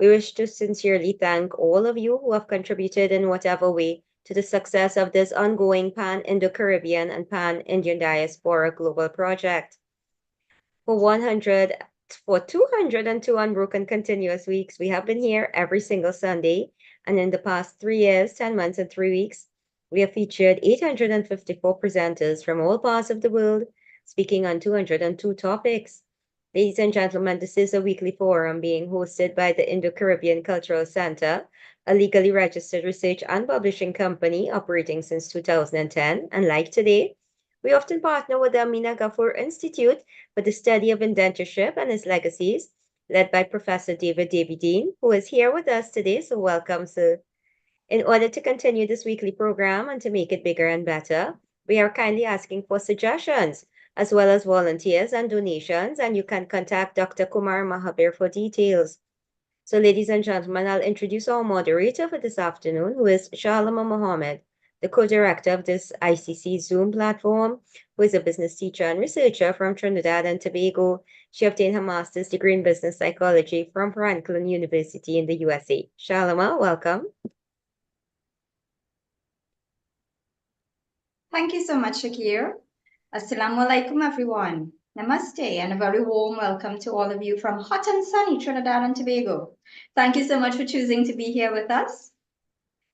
We wish to sincerely thank all of you who have contributed in whatever way to the success of this ongoing Pan-Indo-Caribbean and Pan-Indian Diaspora Global Project. For 202 unbroken continuous weeks, we have been here every single Sunday, and in the past 3 years, 10 months, and 3 weeks, we have featured 854 presenters from all parts of the world, speaking on 202 topics. Ladies and gentlemen, this is a weekly forum being hosted by the Indo-Caribbean Cultural Center, a legally registered research and publishing company operating since 2010. And like today, we often partner with the Amina Ghafoor Institute for the study of Indentureship and its legacies, led by Professor David Dean, who is here with us today. So welcome, sir. In order to continue this weekly program and to make it bigger and better, we are kindly asking for suggestions, as well as volunteers and donations, and you can contact Dr. Kumar Mahabir for details. So ladies and gentlemen, I'll introduce our moderator for this afternoon, who is Shalama Mohammed, the co-director of this ICC Zoom platform, who is a business teacher and researcher from Trinidad and Tobago. She obtained her master's degree in business psychology from Franklin University in the USA. Shalama, welcome. Thank you so much, Shakir. Assalamu alaikum, everyone. Namaste, and a very warm welcome to all of you from hot and sunny Trinidad and Tobago. Thank you so much for choosing to be here with us.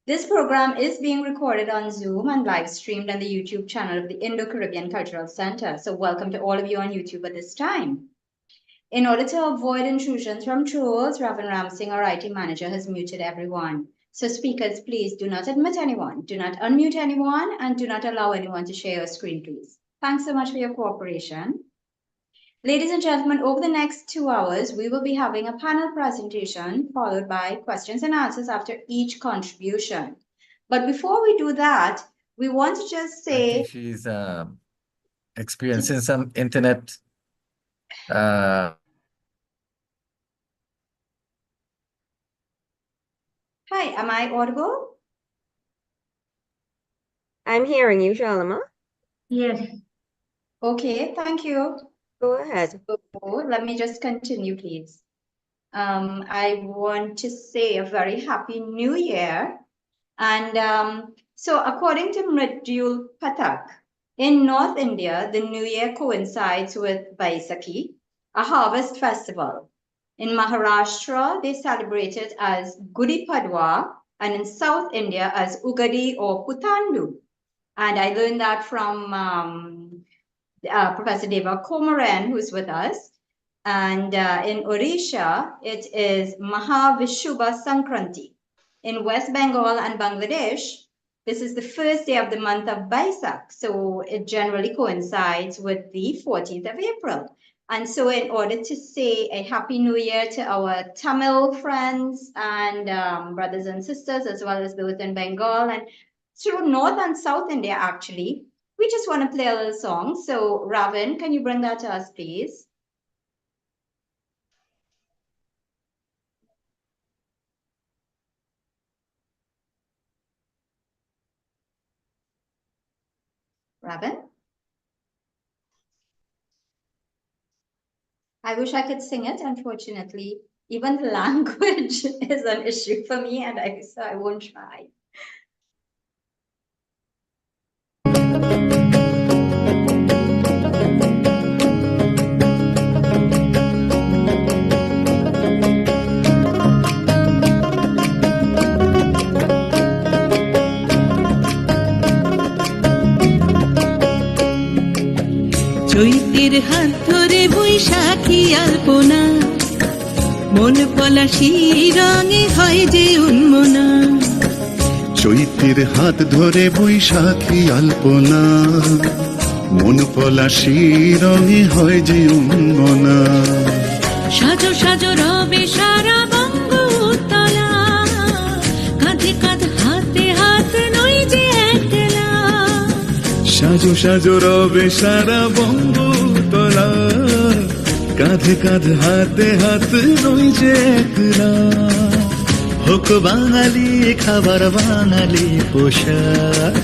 This program is being recorded on Zoom and live streamed on the YouTube channel of the Indo-Caribbean Cultural Center. So welcome to all of you on YouTube at this time. In order to avoid intrusions from trolls, Ravan Ramsingh, our IT manager, has muted everyone. So speakers, please do not admit anyone, do not unmute anyone, and do not allow anyone to share your screen, please. Thanks so much for your cooperation. Ladies and gentlemen, over the next 2 hours, we will be having a panel presentation followed by questions and answers after each contribution. But before we do that, we want to just say... I think she's experiencing some internet... Hi, am I audible? I'm hearing you, Shalama. Yes. Okay, thank you. Go ahead. So, let me just continue, please. I want to say a very happy new year. And so according to Mridul Pathak, in North India, the new year coincides with Baisakhi, a harvest festival. In Maharashtra, they celebrate it as Gudi Padwa, and in South India as Ugadi or Putandu. And I learned that from Professor Deva Komaran, who's with us. And in Odisha, it is Mahavishubha Sankranti. In West Bengal and Bangladesh, this is the first day of the month of Baisak. So it generally coincides with the 14th of April. And so in order to say a happy new year to our Tamil friends and brothers and sisters, as well as those in Bengal and through North and South India, actually, we just want to play a little song. So Ravan, can you bring that to us, please? Ravan? I wish I could sing it. Unfortunately, even the language is an issue for me, and so I won't try. চৈতের হাত ধরে বৈশাখী আলপনা মন পলাশী রঙে হয় যে উন্মনা চৈতের হাত ধরে বৈশাখী আলপনা মন পলাশী রঙে হয় যে উন্মনা সাজো সাজো রবে সারা বঙ্গোত্তলা কাঁধে কাঁধ হাতে হাত নই যে একলা সাজো সাজো রবে সারা বঙ্গোত্তলা কাঁধে কাঁধ হাতে হাত নই যে একলা হোক বাঙালি খাবার বাঙালি পোশাক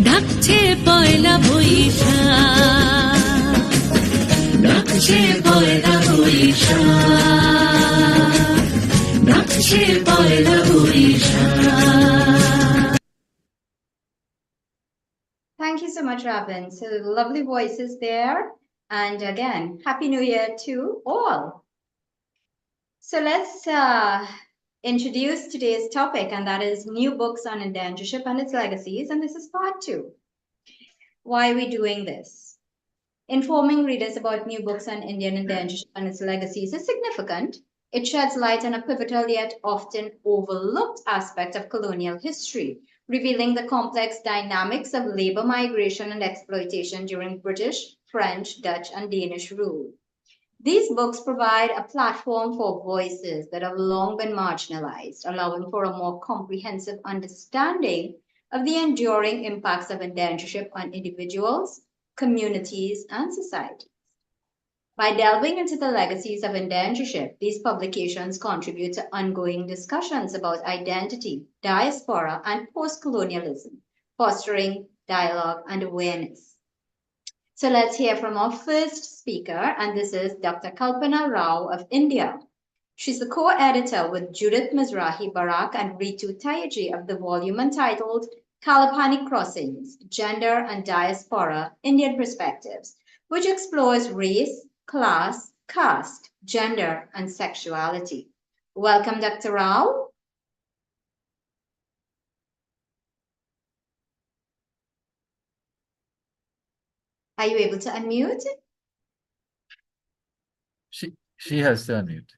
ডাকছে পয়লা বৈশাখ ডাকছে পয়লা বৈশাখ ডাকছে পয়লা Boishakh. Thank you so much, Robin. So lovely voices there. And again, Happy New Year to all. So let's introduce today's topic, and that is new books on indentureship and its legacies. And this is part 2. Why are we doing this? Informing readers about new books on Indian indentureship and its legacies is significant. It sheds light on a pivotal yet often overlooked aspect of colonial history, revealing the complex dynamics of labor migration and exploitation during British, French, Dutch, and Danish rule. These books provide a platform for voices that have long been marginalized, allowing for a more comprehensive understanding of the enduring impacts of indentureship on individuals, communities, and society. By delving into the legacies of indentureship, these publications contribute to ongoing discussions about identity, diaspora, and post-colonialism, fostering dialogue and awareness. So let's hear from our first speaker, and this is Dr. Kalpana Rao of India. She's the co-editor with Judith Mizrahi Barak and Ritu Tayaji of the volume entitled Kalapani Crossings, Gender and Diaspora, Indian Perspectives, which explores race, class, caste, gender, and sexuality. Welcome, Dr. Rao. Are you able to unmute? She has to unmute.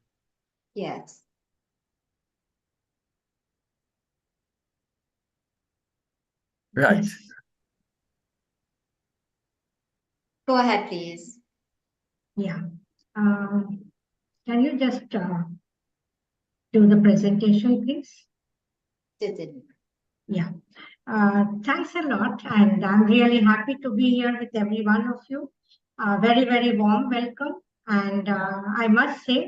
Yes. Right. Yes. Go ahead, please. Yeah. Can you just do the presentation, please? Certainly. Yeah. Thanks a lot. And I'm really happy to be here with every one of you. Very, very warm welcome. And I must say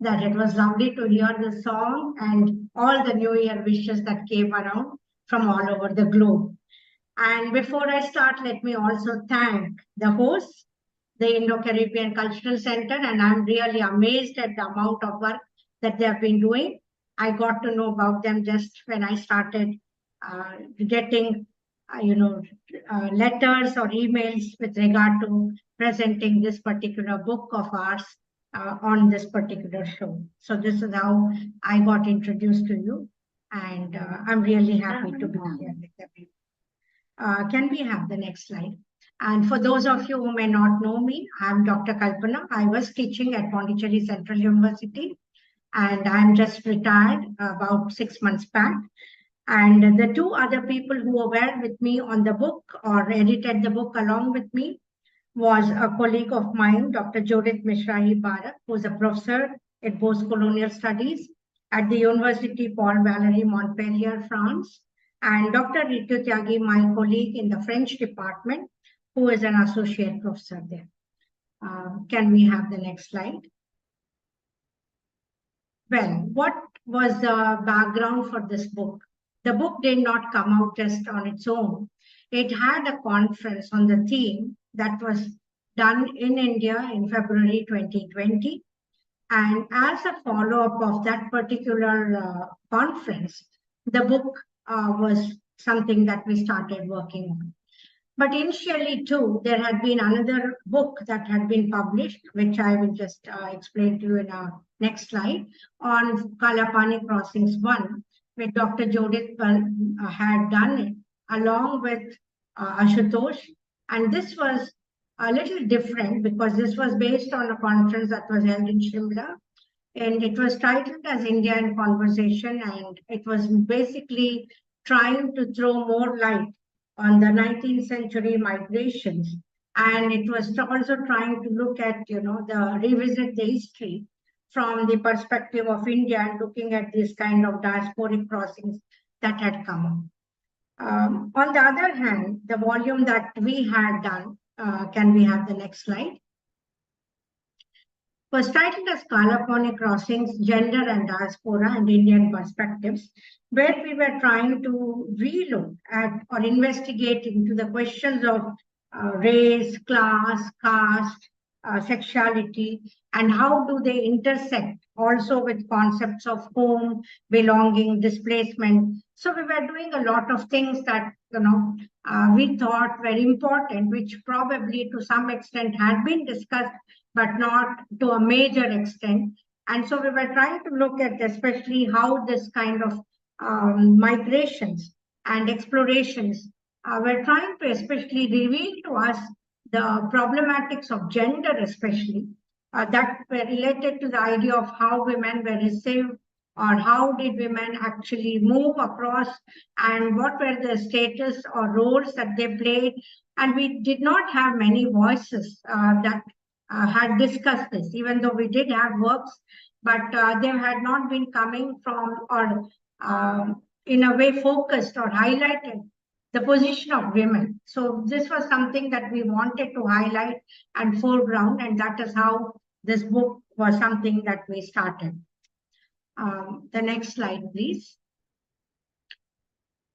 that it was lovely to hear the song and all the New Year wishes that came around from all over the globe. And before I start, let me also thank the hosts, the Indo-Caribbean Cultural Center, and I'm really amazed at the amount of work that they have been doing. I got to know about them just when I started getting, letters or emails with regard to presenting this particular book of ours on this particular show. So this is how I got introduced to you, and I'm really happy to be here with everyone. Can we have the next slide? And for those of you who may not know me, I'm Dr. Kalpana. I was teaching at Pondicherry Central University, and I'm just retired about 6 months back. And the two other people who were with me on the book or edited the book along with me was a colleague of mine, Dr. Judith Mishrahi Barak, who's a professor in post-colonial studies at the University Paul Valéry Montpellier, France, and Dr. Ritu Tyagi, my colleague in the French department, who is an associate professor there. Can we have the next slide? Well, what was the background for this book? The book did not come out just on its own. It had a conference on the theme that was done in India in February 2020. And as a follow-up of that particular conference, the book was something that we started working on. But initially too, there had been another book that had been published, which I will just explain to you in our next slide, on Kalapani Crossings 1, which Dr. Judith had done it along with Ashutosh. And this was a little different because this was based on a conference that was held in Shimla. And it was titled as India in Conversation, and it was basically trying to throw more light on the 19th century migrations. And it was also trying to look at, revisit the history from the perspective of India and looking at these kind of diasporic crossings that had come up. On the other hand, the volume that we had done, can we have the next slide? Was titled as Kalapani Crossings, Gender and Diaspora and Indian Perspectives, where we were trying to relook at or investigate into the questions of race, class, caste, sexuality, and how do they intersect also with concepts of home, belonging, displacement. So we were doing a lot of things that, we thought were important, which probably to some extent had been discussed, but not to a major extent. And so we were trying to look at especially how this kind of migrations and explorations were trying to especially reveal to us the problematics of gender, especially that were related to the idea of how women were received or how did women actually move across and what were the status or roles that they played. And we did not have many voices that had discussed this, even though we did have works, but they had not been coming from or in a way focused or highlighted the position of women. So this was something that we wanted to highlight and foreground, and that is how this book was something that we started. The next slide, please.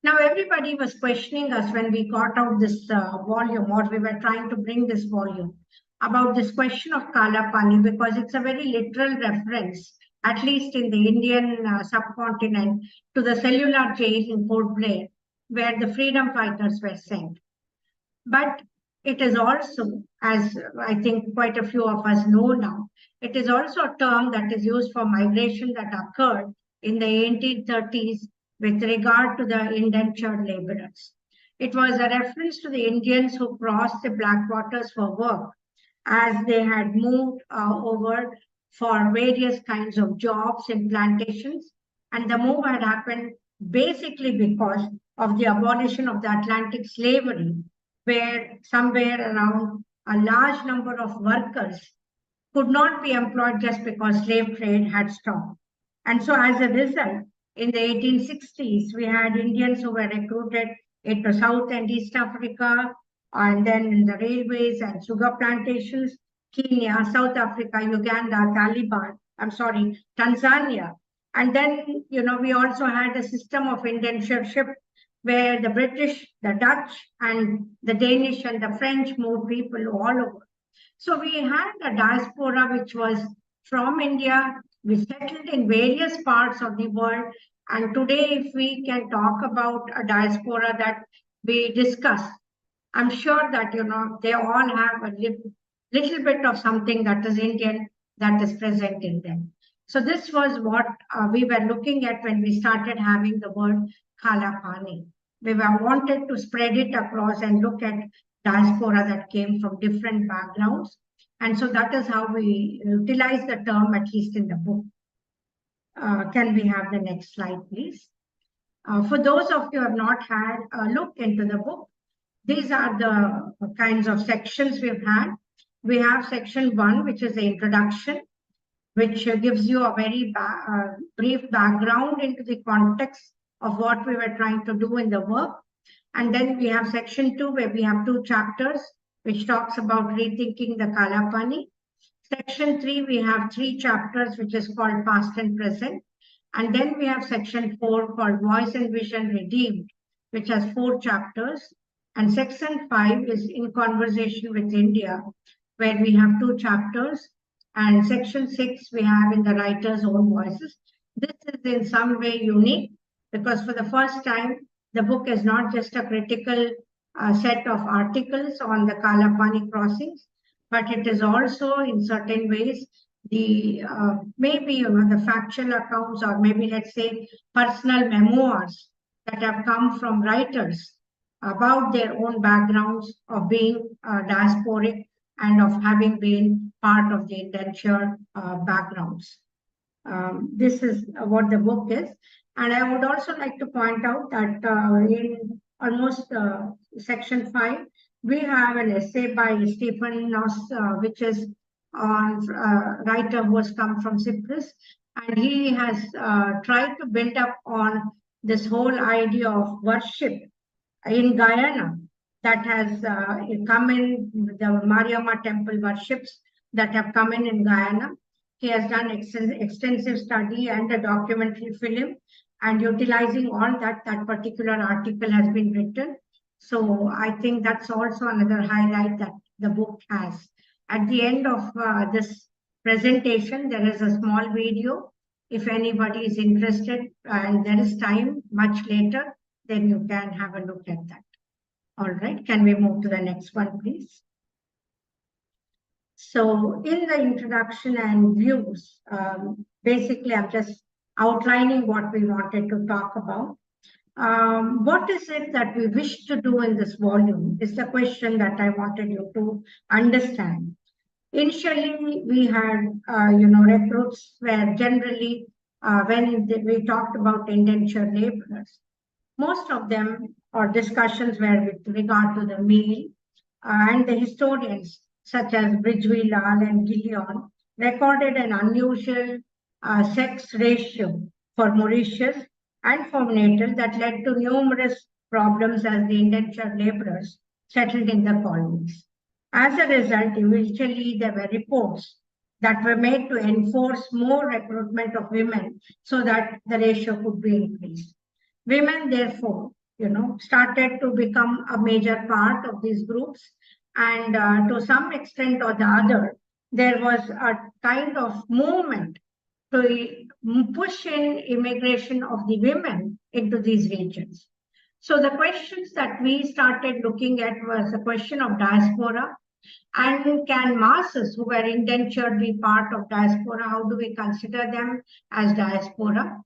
Now, everybody was questioning us when we got out this volume, or we were trying to bring this volume, about this question of Kala Pani, because it's a very literal reference, at least in the Indian subcontinent, to the cellular jail in Port Blair, where the freedom fighters were sent. But it is also, as I think quite a few of us know now, it is also a term that is used for migration that occurred in the 1830s with regard to the indentured laborers. It was a reference to the Indians who crossed the Black Waters for work, as they had moved over for various kinds of jobs in plantations. And the move had happened basically because of the abolition of the Atlantic slavery, where somewhere around a large number of workers could not be employed just because slave trade had stopped. And so as a result, in the 1860s, we had Indians who were recruited into South and East Africa, and then in the railways and sugar plantations, Kenya, South Africa, Uganda, Tanzania. And then, we also had a system of indentureship where the British, the Dutch, and the Danish and the French moved people all over. So we had a diaspora which was from India. We settled in various parts of the world. And today, if we can talk about a diaspora that we discuss, I'm sure that, they all have a little bit of something that is Indian that is present in them. So this was what we were looking at when we started having the word Kala Pani. We wanted to spread it across and look at diaspora that came from different backgrounds. And so that is how we utilize the term, at least in the book. Can we have the next slide, please? For those of you who have not had a look into the book, these are the kinds of sections we've had. We have section 1, which is the introduction, which gives you a very brief background into the context of what we were trying to do in the work. And then we have section 2, where we have 2 chapters, which talks about rethinking the Kala Pani. Section 3, we have 3 chapters, which is called past and present. And then we have section 4 called Voice and Vision Redeemed, which has 4 chapters. And section 5 is In Conversation with India, where we have 2 chapters. And section 6, we have In the Writer's Own Voices. This is in some way unique, because for the first time, the book is not just a critical set of articles on the Kala Pani crossings, but it is also in certain ways the maybe the factual accounts, or maybe let's say personal memoirs that have come from writers about their own backgrounds of being diasporic and of having been part of the indentured backgrounds. This is what the book is. And I would also like to point out that in almost section 5, we have an essay by Stephen Noss, which is on a writer who has come from Cyprus. And he has tried to build up on this whole idea of worship in Guyana that has come in, the Mariamma temple worships that have come in Guyana. He has done extensive study and a documentary film, and utilizing all that particular article has been written. So I think that's also another highlight that the book has. At the end of this presentation. There is a small video. If anybody is interested and there is time much later, then you can have a look at that. All right, can we move to the next one, please? So in the introduction and views, basically I'm just outlining what we wanted to talk about. What is it that we wish to do in this volume is the question that I wanted you to understand. Initially, we had, recruits were generally, when we talked about indentured laborers, most of them or discussions were with regard to the male, and the historians such as Bridgeville Lal and Gillion recorded an unusual sex ratio for Mauritius and for natives that led to numerous problems as the indentured laborers settled in the colonies. As a result, eventually there were reports that were made to enforce more recruitment of women so that the ratio could be increased. Women, therefore, started to become a major part of these groups, and to some extent or the other, there was a kind of movement to push in immigration of the women into these regions. So the questions that we started looking at was the question of diaspora, and can masses who were indentured be part of diaspora? How do we consider them as diaspora?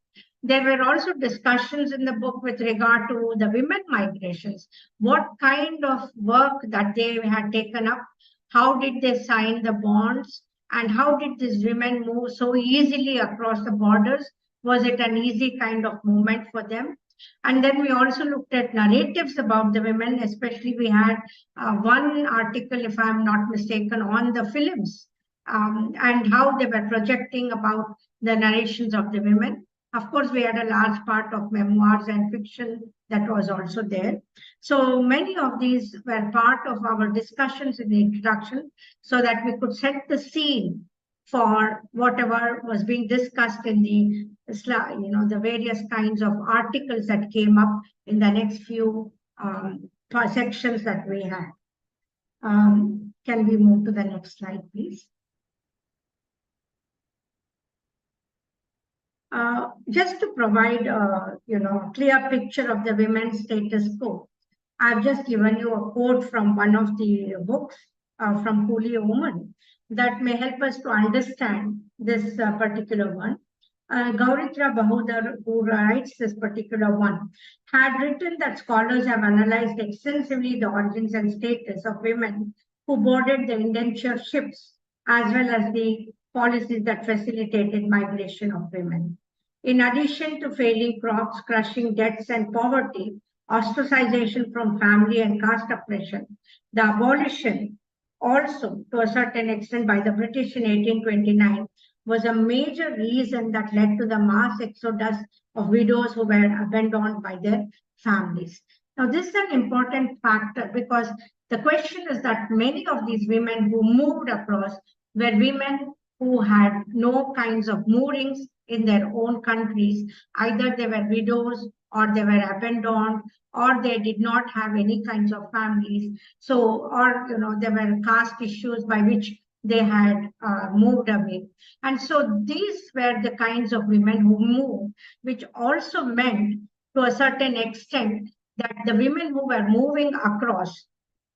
There were also discussions in the book with regard to the women migrations. What kind of work that they had taken up? How did they sign the bonds? And how did these women move so easily across the borders? Was it an easy kind of movement for them? And then we also looked at narratives about the women, especially we had one article, if I'm not mistaken, on the films and how they were projecting about the narrations of the women. Of course, we had a large part of memoirs and fiction that was also there. So many of these were part of our discussions in the introduction so that we could set the scene for whatever was being discussed in the the various kinds of articles that came up in the next few sections that we had. Can we move to the next slide, please? Just to provide a clear picture of the women's status quo, I've just given you a quote from one of the books from Coolie Woman that may help us to understand this particular one. Gauritra Bahudar, who writes this particular one, had written that scholars have analyzed extensively the origins and status of women who boarded the indentured ships, as well as the policies that facilitated migration of women. In addition to failing crops, crushing debts, and poverty, ostracization from family and caste oppression, the abolition also, to a certain extent, by the British in 1829, was a major reason that led to the mass exodus of widows who were abandoned by their families. Now, this is an important factor because the question is that many of these women who moved across were women who had no kinds of moorings in their own countries. Either they were widows or they were abandoned or they did not have any kinds of families. So, or, there were caste issues by which they had moved away. And so these were the kinds of women who moved, which also meant to a certain extent that the women who were moving across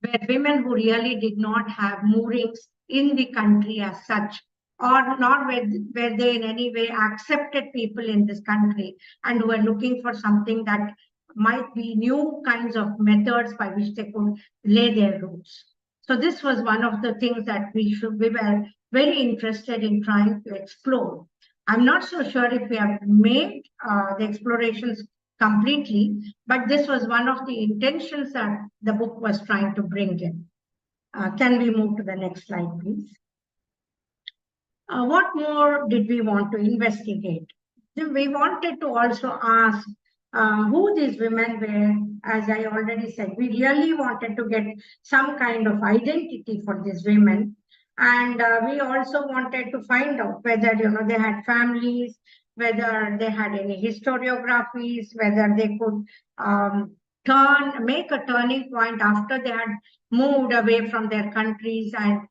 were women who really did not have moorings in the country as such, or not were they in any way accepted people in this country and were looking for something that might be new kinds of methods by which they could lay their roots. So this was one of the things that we were very interested in trying to explore. I'm not so sure if we have made the explorations completely, but this was one of the intentions that the book was trying to bring in. Can we move to the next slide, please? What more did we want to investigate? We wanted to also ask who these women were. As I already said, we really wanted to get some kind of identity for these women. And we also wanted to find out whether, they had families, whether they had any historiographies, whether they could make a turning point after they had moved away from their countries and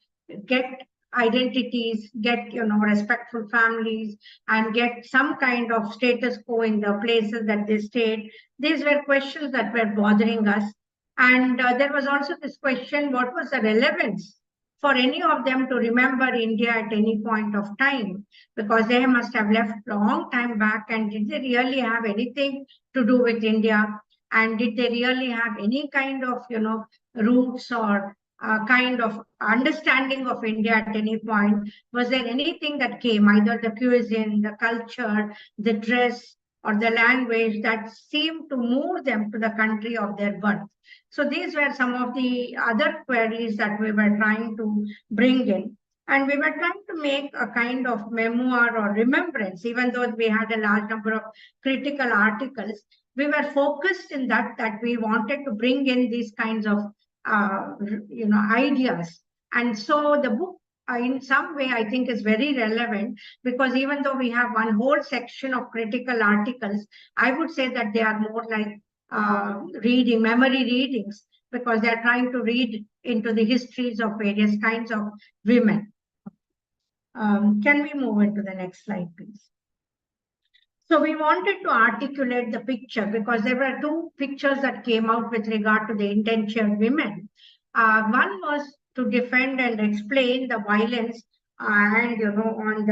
get identities, get, respectful families, and get some kind of status quo in the places that they stayed. These were questions that were bothering us. And there was also this question, what was the relevance for any of them to remember India at any point of time? Because they must have left long time back, and did they really have anything to do with India? And did they really have any kind of, roots or kind of understanding of India at any point? Was there anything that came, either the cuisine, the culture, the dress, or the language that seemed to move them to the country of their birth? So these were some of the other queries that we were trying to bring in. And we were trying to make a kind of memoir or remembrance, even though we had a large number of critical articles. We were focused in that we wanted to bring in these kinds of ideas. And so the book, in some way, I think is very relevant, because even though we have one whole section of critical articles, I would say that they are more like memory readings, because they're trying to read into the histories of various kinds of women. Can we move into the next slide, please? So we wanted to articulate the picture, because there were two pictures that came out with regard to the indentured women. One was to defend and explain the violence and, on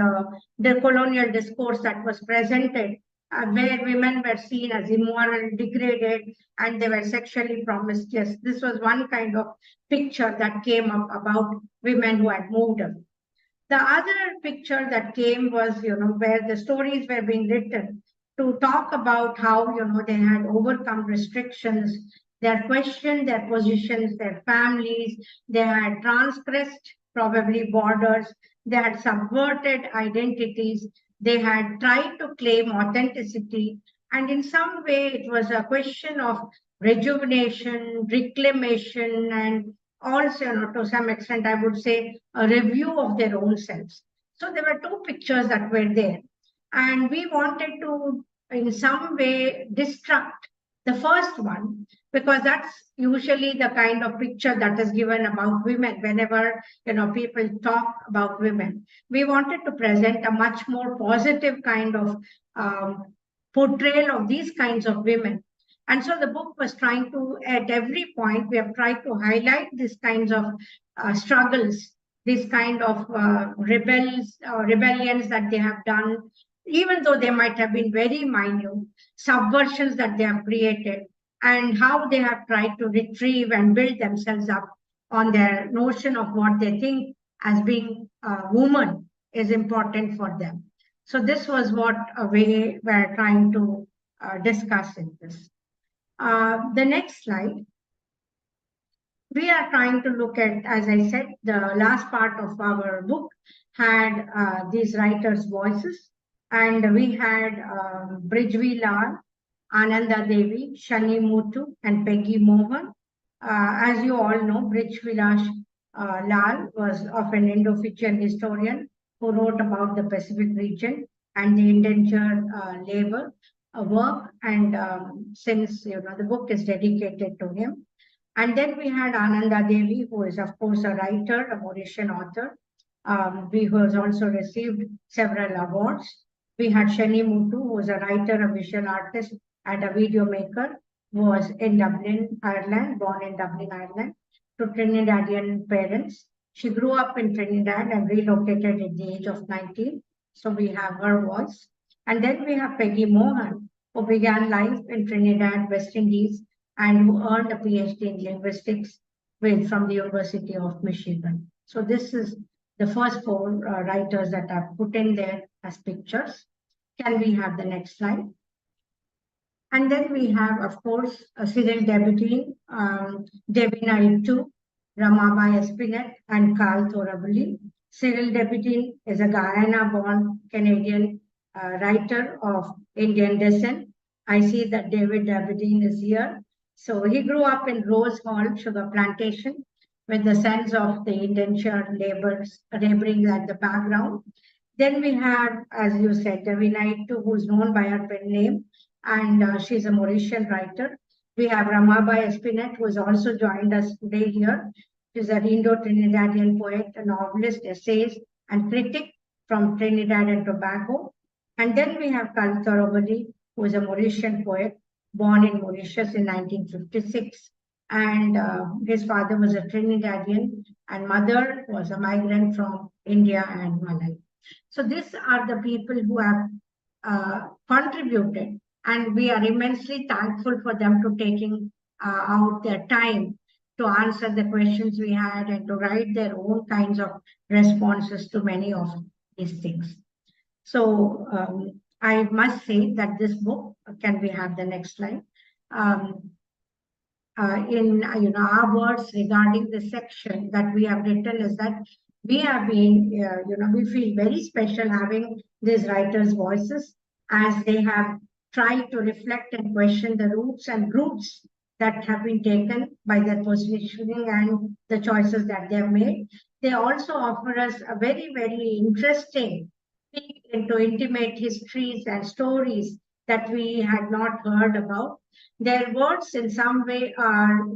the colonial discourse that was presented, where women were seen as immoral, degraded, and they were sexually promiscuous. This was one kind of picture that came up about women who had moved up. The other picture that came was, where the stories were being written to talk about how, they had overcome restrictions, they had questioned their positions, their families, they had transgressed probably borders, they had subverted identities, they had tried to claim authenticity. And in some way, it was a question of rejuvenation, reclamation, and also, to some extent, I would say, a review of their own selves. So there were two pictures that were there. And we wanted to, in some way, destruct the first one, because that's usually the kind of picture that is given about women whenever, people talk about women. We wanted to present a much more positive kind of portrayal of these kinds of women. And so the book was trying to, at every point, we have tried to highlight these kinds of struggles, these kind of rebellions that they have done, even though they might have been very minute, subversions that they have created, and how they have tried to retrieve and build themselves up on their notion of what they think as being a woman is important for them. So this was what we were trying to discuss in this. The next slide. We are trying to look at, as I said, the last part of our book had these writers' voices, and we had Brijvi Lal, Ananda Devi, Shani Muthu, and Peggy Mohan. As you all know, Brijvi Lal was of an Indo-Fijian historian who wrote about the Pacific region and the indentured labor work, and since the book is dedicated to him. And then we had Ananda Devi, who is of course a writer, a Mauritian author, who has also received several awards. We had Shani Muthu, who was a writer, a visual artist, and a video maker, who was in Dublin, Ireland, born in Dublin, Ireland, to Trinidadian parents. She grew up in Trinidad and relocated at the age of 19. So we have her voice. And then we have Peggy Mohan, who began life in Trinidad, West Indies, and who earned a PhD in linguistics from the University of Michigan. So this is the first four writers that I've put in there as pictures. Can we have the next slide? And then we have, of course, Cyril Debutine, Devina Itu, Ramabai Espinet, and Carl Thorabuli. Cyril Debutine is a Guyana-born Canadian writer of Indian descent. I see that David Debutine is here. So he grew up in Rose Hall sugar plantation with the sense of the indentured laboring at the background. Then we have, as you said, Devina Itu, who's known by her pen name, and she's a Mauritian writer. We have Ramabai Espinet, who has also joined us today here. She's an Indo-Trinidadian poet, a novelist, essayist, and critic from Trinidad and Tobago. And then we have Kal Torobadi, who is a Mauritian poet, born in Mauritius in 1956. And his father was a Trinidadian, and mother was a migrant from India and Malay. So these are the people who have contributed, and we are immensely thankful for them to taking out their time to answer the questions we had and to write their own kinds of responses to many of these things. So I must say that this book, can we have the next slide? In our words regarding the section that we have written is that we have been, we feel very special having these writers' voices as they have tried to reflect and question the roots and routes that have been taken by their positioning and the choices that they have made. They also offer us a very, very interesting peek into intimate histories and stories that we had not heard about. Their words in some way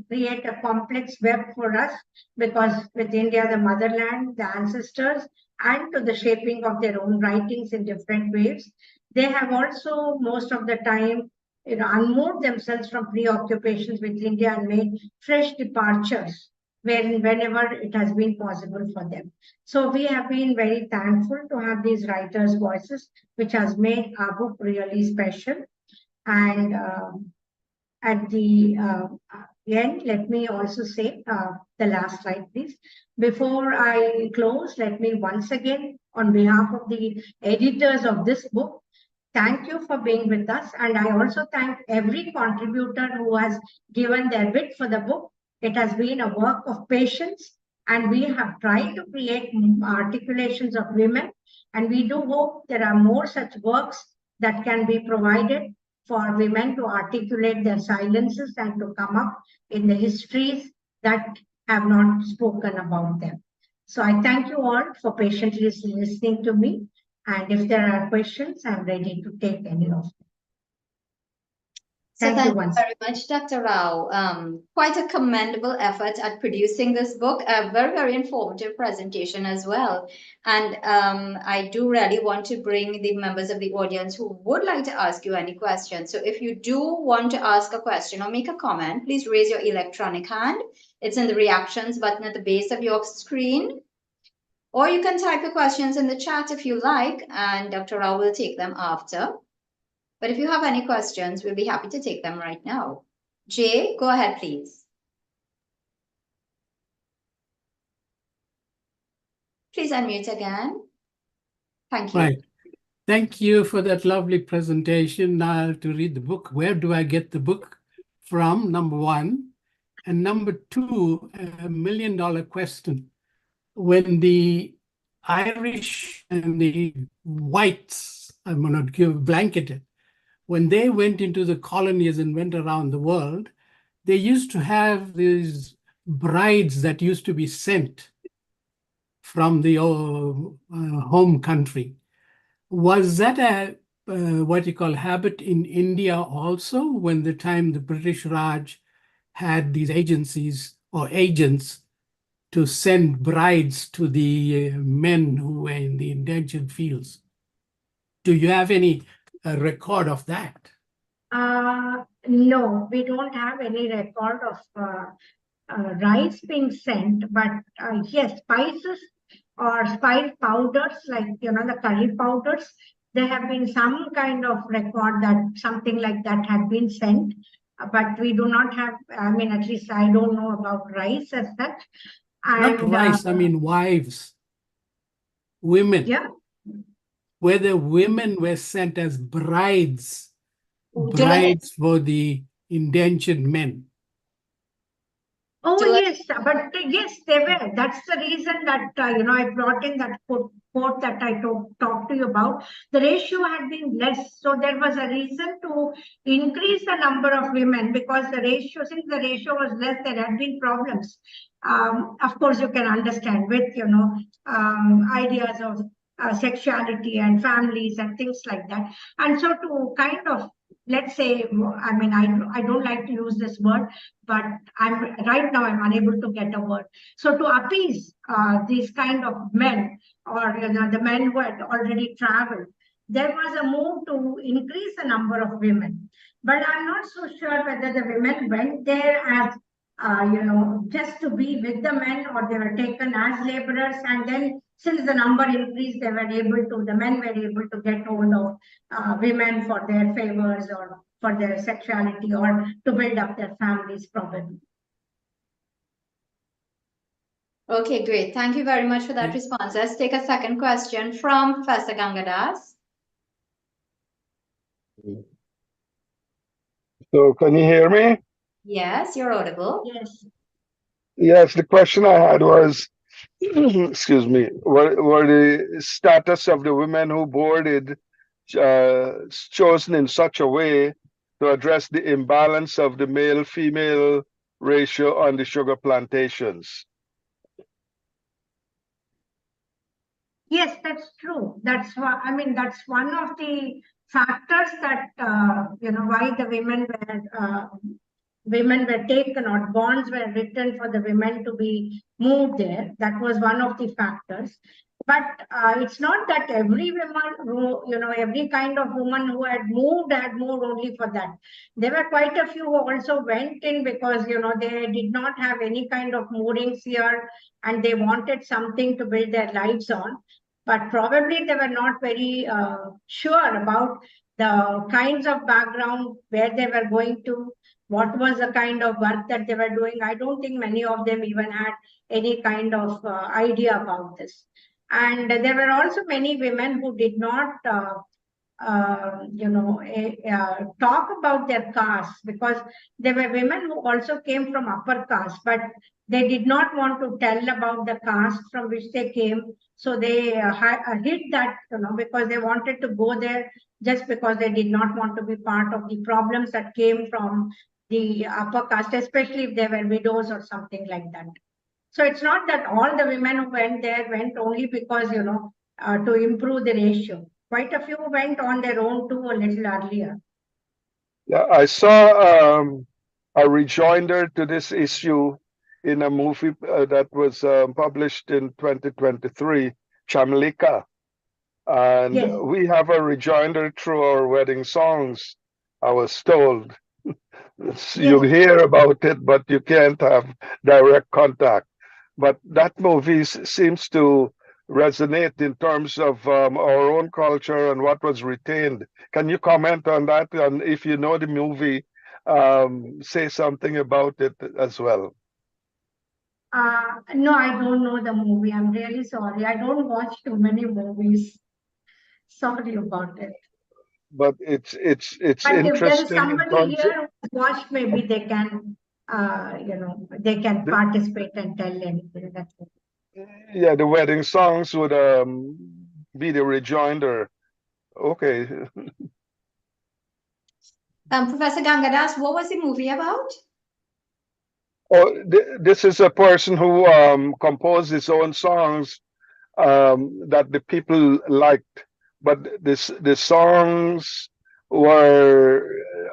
create a complex web for us because with India, the motherland, the ancestors, and to the shaping of their own writings in different ways, they have also most of the time unmoored themselves from preoccupations with India and made fresh departures whenever it has been possible for them. So we have been very thankful to have these writers' voices, which has made our book really special. And at the end, let me also say, the last slide, please. Before I close, let me once again, on behalf of the editors of this book, thank you for being with us. And I also thank every contributor who has given their bit for the book. It has been a work of patience, and we have tried to create articulations of women. And we do hope there are more such works that can be provided for women to articulate their silences and to come up in the histories that have not spoken about them. So I thank you all for patiently listening to me. And if there are questions, I'm ready to take any of them. Thank you very much, Dr. Rao. Quite a commendable effort at producing this book, a very, very informative presentation as well. And I do really want to bring the members of the audience who would like to ask you any questions. So if you do want to ask a question or make a comment, please raise your electronic hand. It's in the reactions button at the base of your screen. Or you can type your questions in the chat if you like, and Dr. Rao will take them after. But if you have any questions, we'll be happy to take them right now. Jay, go ahead, please. Please unmute again. Thank you. Right. Thank you for that lovely presentation. Now I have to read the book. Where do I get the book from? Number one. And number two, $1 million question. When the Irish and the whites, I'm going to give blanketed, when they went into the colonies and went around the world, they used to have these brides that used to be sent from the home country. Was that a what you call habit in India also, when the time the British Raj had these agencies or agents to send brides to the men who were in the indentured fields? Do you have any record of that? No, we don't have any record of rice being sent, but yes, spices or spice powders, like the curry powders, there have been some kind of record that something like that had been sent, but we do not have, at least I don't know about rice as such. Not rice, wives, women. Yeah. Whether women were sent as brides for the indentured men. Oh, yes, but yes, they were. That's the reason that, I brought in that quote that I talked to you about. The ratio had been less. So there was a reason to increase the number of women because since the ratio was less, there had been problems. Of course, you can understand with, ideas of sexuality and families and things like that. And so to kind of let's say, I mean, I don't like to use this word, but right now I'm unable to get a word. So to appease these kind of men, or the men who had already traveled, there was a move to increase the number of women. But I'm not so sure whether the women went there as just to be with the men, or they were taken as laborers, and then since the number increased, the men were able to get hold of women for their favors or for their sexuality or to build up their families, probably. Okay, great. Thank you very much for that response. Let's take a second question from Professor Gangadas. So can you hear me? Yes, you're audible. Yes. Yes, the question I had was, excuse me, were the status of the women who boarded chosen in such a way to address the imbalance of the male-female ratio on the sugar plantations? Yes, that's true. That's why, I mean, that's one of the factors that why the women were taken, or bonds were written for the women to be moved there. That was one of the factors. But it's not that every woman who, every kind of woman who had moved only for that. There were quite a few who also went in because, they did not have any kind of moorings here and they wanted something to build their lives on. But probably they were not very sure about the kinds of background, where they were going to, what was the kind of work that they were doing. I don't think many of them even had any kind of idea about this. And there were also many women who did not, talk about their caste, because there were women who also came from upper caste, but they did not want to tell about the caste from which they came. So they hid that, because they wanted to go there just because they did not want to be part of the problems that came from the upper caste, especially if they were widows or something like that. So it's not that all the women who went there went only because, to improve the ratio. Quite a few went on their own too, a little earlier. Yeah, I saw a rejoinder to this issue in a movie that was published in 2023, Chamlika. And Yes. we have a rejoinder through our wedding songs, I was told. You hear about it, but you can't have direct contact. But that movie seems to resonate in terms of our own culture and what was retained. Can you comment on that? And if you know the movie, say something about it as well. No, I don't know the movie. I'm really sorry. I don't watch too many movies. Sorry about it. But it's But interesting. if there is somebody here who watched, maybe they can, they can participate and tell anything. That's it. Yeah, the wedding songs would be the rejoinder. Okay. Professor Gangadas, what was the movie about? Oh, this is a person who composed his own songs that the people liked, but the songs were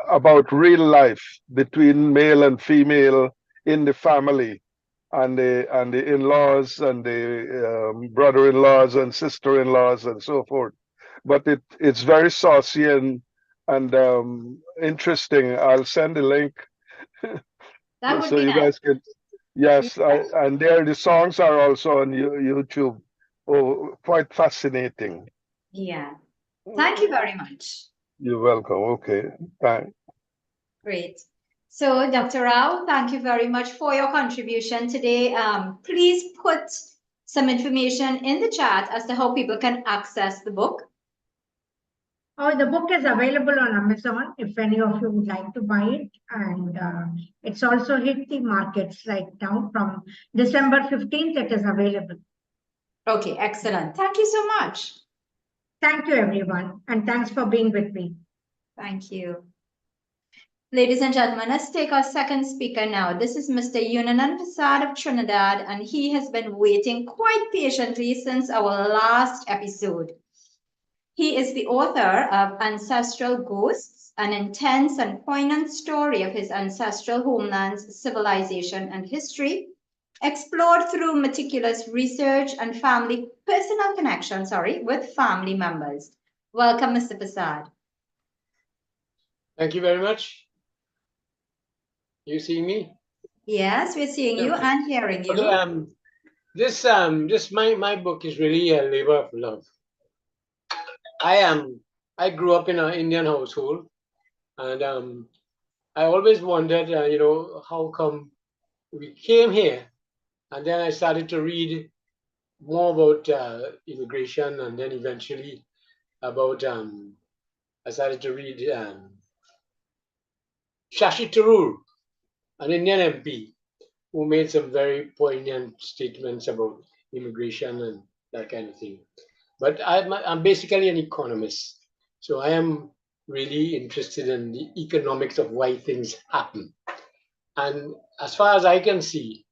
about real life between male and female in the family, and the in-laws and the brother-in-laws and sister-in-laws and so forth. But it's very saucy and interesting. I'll send the link. That would So be you nice. guys can, yes, and there the songs are also on YouTube. Oh, quite fascinating. Yeah. Thank you very much. You're welcome. Okay, thanks. Great. So, Dr. Rao, thank you very much for your contribution today. Please put some information in the chat as to how people can access the book. Oh, the book is available on Amazon if any of you would like to buy it. And it's also hit the markets right now. From December 15th, it is available. Okay, excellent. Thank you so much. Thank you, everyone. And thanks for being with me. Thank you. Ladies and gentlemen, let's take our second speaker now. This is Mr. Yunanan Prasad of Trinidad, and he has been waiting quite patiently since our last episode. He is the author of Ancestral Ghosts, an intense and poignant story of his ancestral homeland's civilization and history, explored through meticulous research and personal connection, with family members. Welcome, Mr. Prasad. Thank you very much. You seeing me? Yes, we're seeing you Okay. and hearing you. Okay, this my book is really a labor of love. I grew up in an Indian household, and I always wondered, how come we came here, and then I started to read more about immigration, and then eventually about I started to read Shashi Tharoor, an Indian MP, who made some very poignant statements about immigration and that kind of thing. But I'm basically an economist, so I am really interested in the economics of why things happen. And as far as I can see,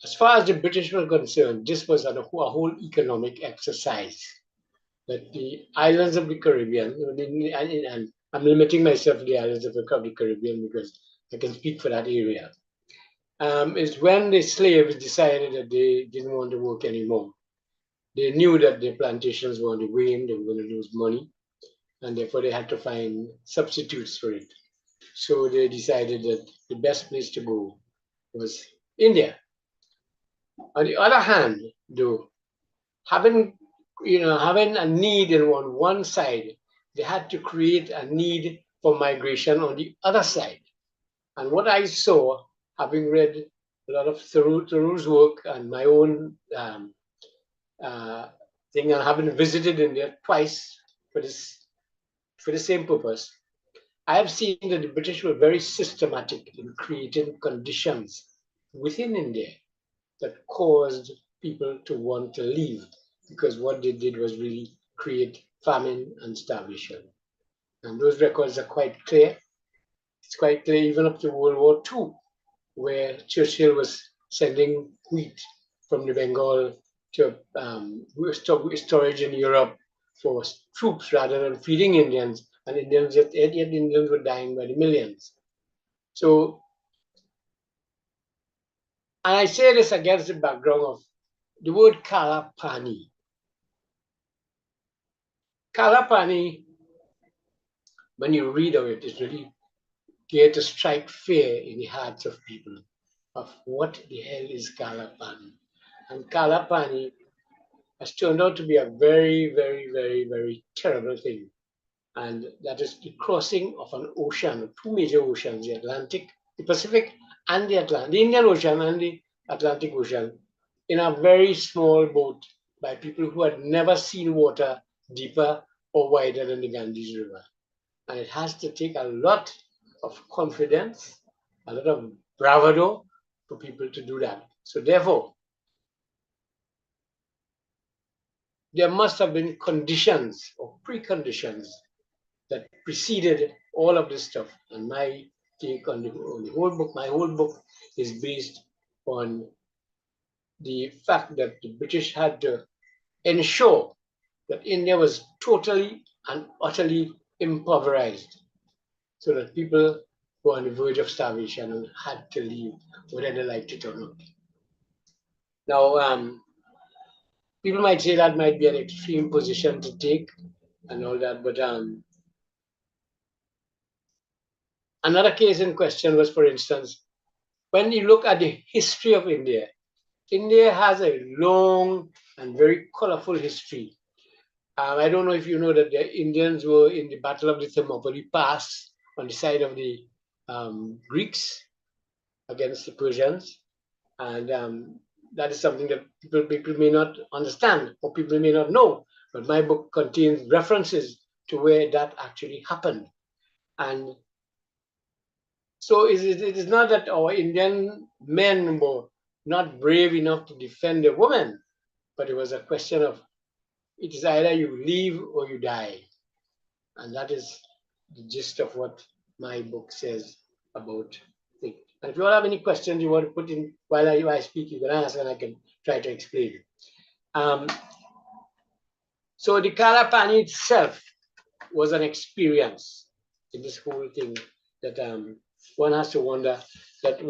as far as the British were concerned, this was a whole economic exercise. That the islands of the Caribbean, and I'm limiting myself to the islands of the Caribbean because I can speak for that area, is when the slaves decided that they didn't want to work anymore. They knew that their plantations were on the wane, they were going to lose money, and therefore they had to find substitutes for it. So they decided that the best place to go was India. On the other hand, though, having a need on one side, they had to create a need for migration on the other side. And what I saw, having read a lot of Tharoor's work and my own thing, and having visited India twice for the same purpose, I have seen that the British were very systematic in creating conditions within India that caused people to want to leave, because what they did was really create famine and starvation. And those records are quite clear. It's quite clear even up to World War II, where Churchill was sending wheat from the Bengal to storage in Europe for troops rather than feeding Indians, and yet Indians were dying by the millions. So, and I say this against the background of the word Kala Pani. Kala Pani, when you read of it, is really here to strike fear in the hearts of people of what the hell is Kala Pani. And Kala Pani has turned out to be a very, very, very, very terrible thing. And that is the crossing of an ocean, two major oceans, the Atlantic, the Pacific, and the Indian Ocean and the Atlantic Ocean, in a very small boat by people who had never seen water deeper or wider than the Ganges River. And it has to take a lot of confidence, a lot of bravado for people to do that. So therefore, there must have been conditions or preconditions that preceded all of this stuff. And my take on the whole book, my whole book is based on the fact that the British had to ensure that India was totally and utterly impoverished, so that people were on the verge of starvation and had to leave, whether they liked it or not. Now, people might say that might be an extreme position to take and all that, but another case in question was, for instance, when you look at the history of India, India has a long and very colorful history. I don't know if you know that the Indians were in the Battle of the Thermopylae Pass on the side of the Greeks against the Persians. And that is something that people may not understand or people may not know. But my book contains references to where that actually happened. And so it is not that our Indian men were not brave enough to defend a woman, but it was a question of, it is either you leave or you die. And that is the gist of what my book says about it. And if you all have any questions you want to put in while I speak, you can ask and I can try to explain. So the Kala Pani itself was an experience. in this whole thing that one has to wonder that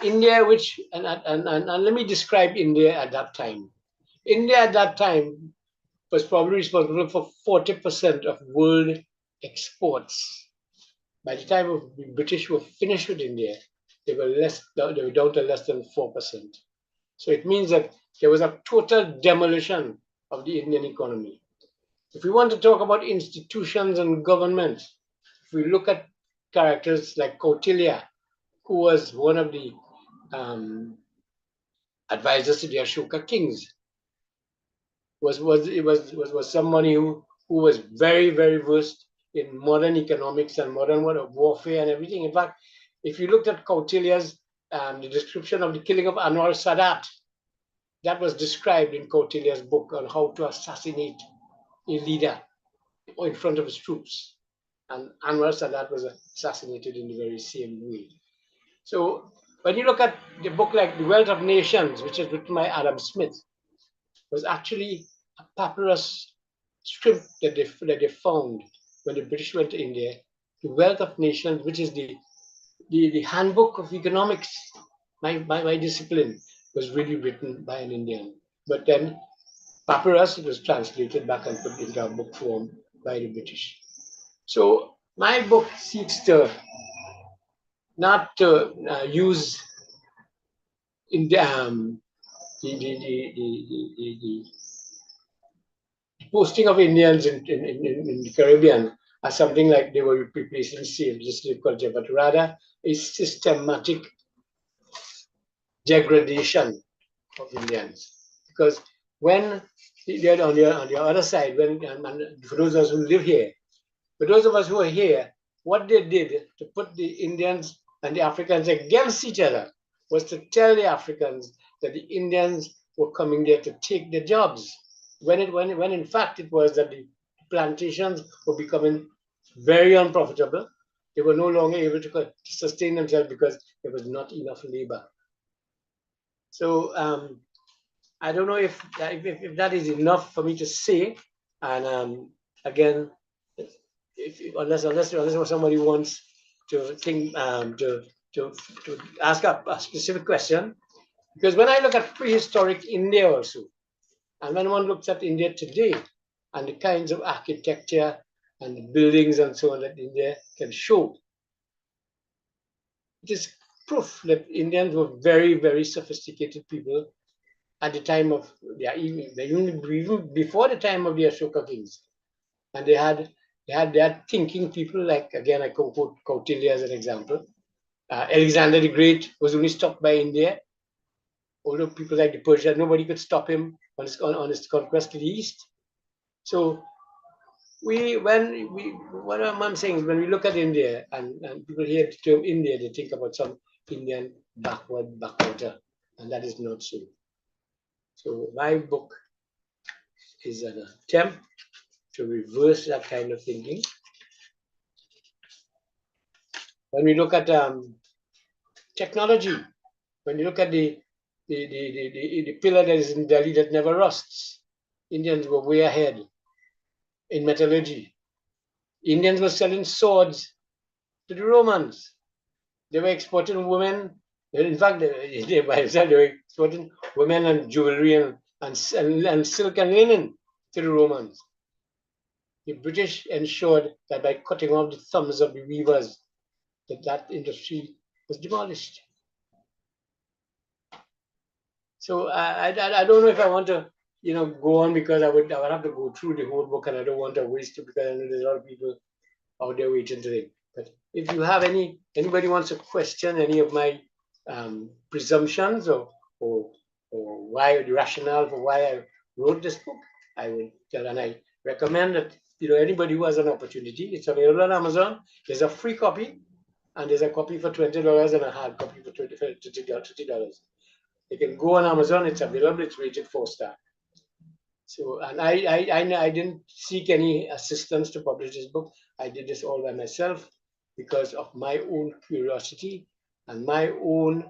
India, which and let me describe India at that time. India at that time was probably responsible for 40% of world exports. By the time the British were finished with India, they were down to less than 4%. So it means that there was a total demolition of the Indian economy. If we want to talk about institutions and government, if we look at characters like Kautilya, who was one of the advisors to the Ashoka kings, was somebody who was very, very versed in modern economics and modern warfare and everything. In fact, if you looked at Kautilya's the description of the killing of Anwar Sadat, that was described in Kautilya's book on how to assassinate a leader in front of his troops. And Anwar Sadat was assassinated in the very same way. So when you look at the book like The Wealth of Nations, which is written by Adam Smith, was actually a papyrus strip that they found when the British went to India. The Wealth of Nations, which is the handbook of economics, my discipline, was really written by an Indian. But then papyrus, it was translated back and put into a book form by the British. So my book seeks to not to use in the posting of Indians in the Caribbean as something like they were replacing slave culture, but rather a systematic degradation of Indians. Because when they're on the other side, when for those of us who live here, for those of us who are here, what they did to put the Indians and the Africans against each other was to tell the Africans that the Indians were coming there to take their jobs. When in fact it was that the plantations were becoming very unprofitable. They were no longer able to sustain themselves because there was not enough labor. So I don't know if that is enough for me to say. And again, unless somebody wants to think to ask a specific question, because when I look at prehistoric India also, and when one looks at India today and the kinds of architecture and the buildings and so on that India can show, it is proof that Indians were very, very sophisticated people at the time of even before the time of the Ashoka kings, and they had thinking people like, again, I quote Kautilya as an example. Alexander the Great was only stopped by India. Although people like the Persians, nobody could stop him on his conquest to the east. So what I'm saying is when we look at India and people hear the term India, they think about some Indian backwater, and that is not so. So my book is an attempt to reverse that kind of thinking. When we look at technology, when you look at the pillar that is in Delhi that never rusts, Indians were way ahead in metallurgy. Indians were selling swords to the Romans. They were exporting women. In fact, they were exporting women and jewelry and silk and linen to the Romans. The British ensured that by cutting off the thumbs of the weavers, that industry was demolished. So I don't know if I want to go on, because I would have to go through the whole book, and I don't want to waste it, because I know there's a lot of people out there waiting today. But if you have anybody wants to question any of my presumptions or why the rationale for why I wrote this book, I will tell, and I recommend that anybody who has an opportunity, it's available on Amazon. There's a free copy, and there's a copy for $20 and a hard copy for $30. You can go on Amazon, it's available, it's rated 4-star. So, and I didn't seek any assistance to publish this book. I did this all by myself because of my own curiosity and my own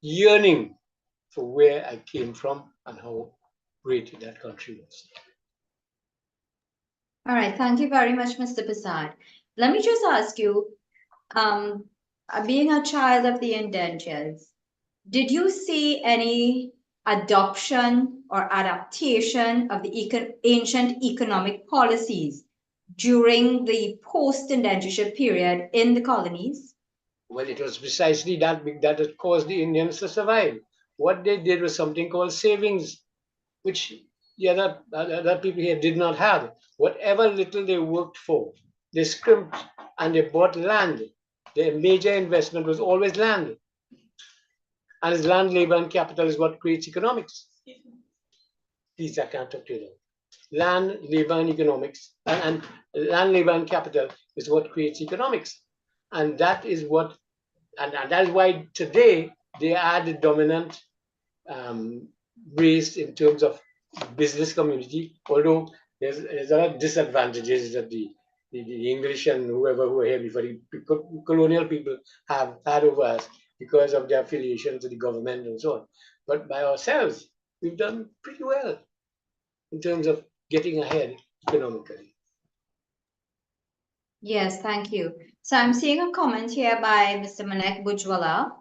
yearning for where I came from and how great that country was. All right, thank you very much, Mr. Prasad. let me just ask you, being a child of the indentures, did you see any adoption or adaptation of the ancient economic policies during the post-indentureship period in the colonies? Well, it was precisely that that caused the Indians to survive. What they did was something called savings, which the other people here did not have. Whatever little they worked for, they scrimped and they bought land. Their major investment was always land. And it's land, labor, and capital is what creates economics. Please, I can't talk to you now. Land, labor, and economics, and land, labor, and capital is what creates economics. And that is what, and that is why today they are the dominant race in terms of business community, although there's a lot of disadvantages that the English and whoever who were here before, the colonial people have had over us because of their affiliation to the government and so on. But by ourselves, we've done pretty well in terms of getting ahead economically. Yes, thank you. So I'm seeing a comment here by Mr. Manek Bujwala.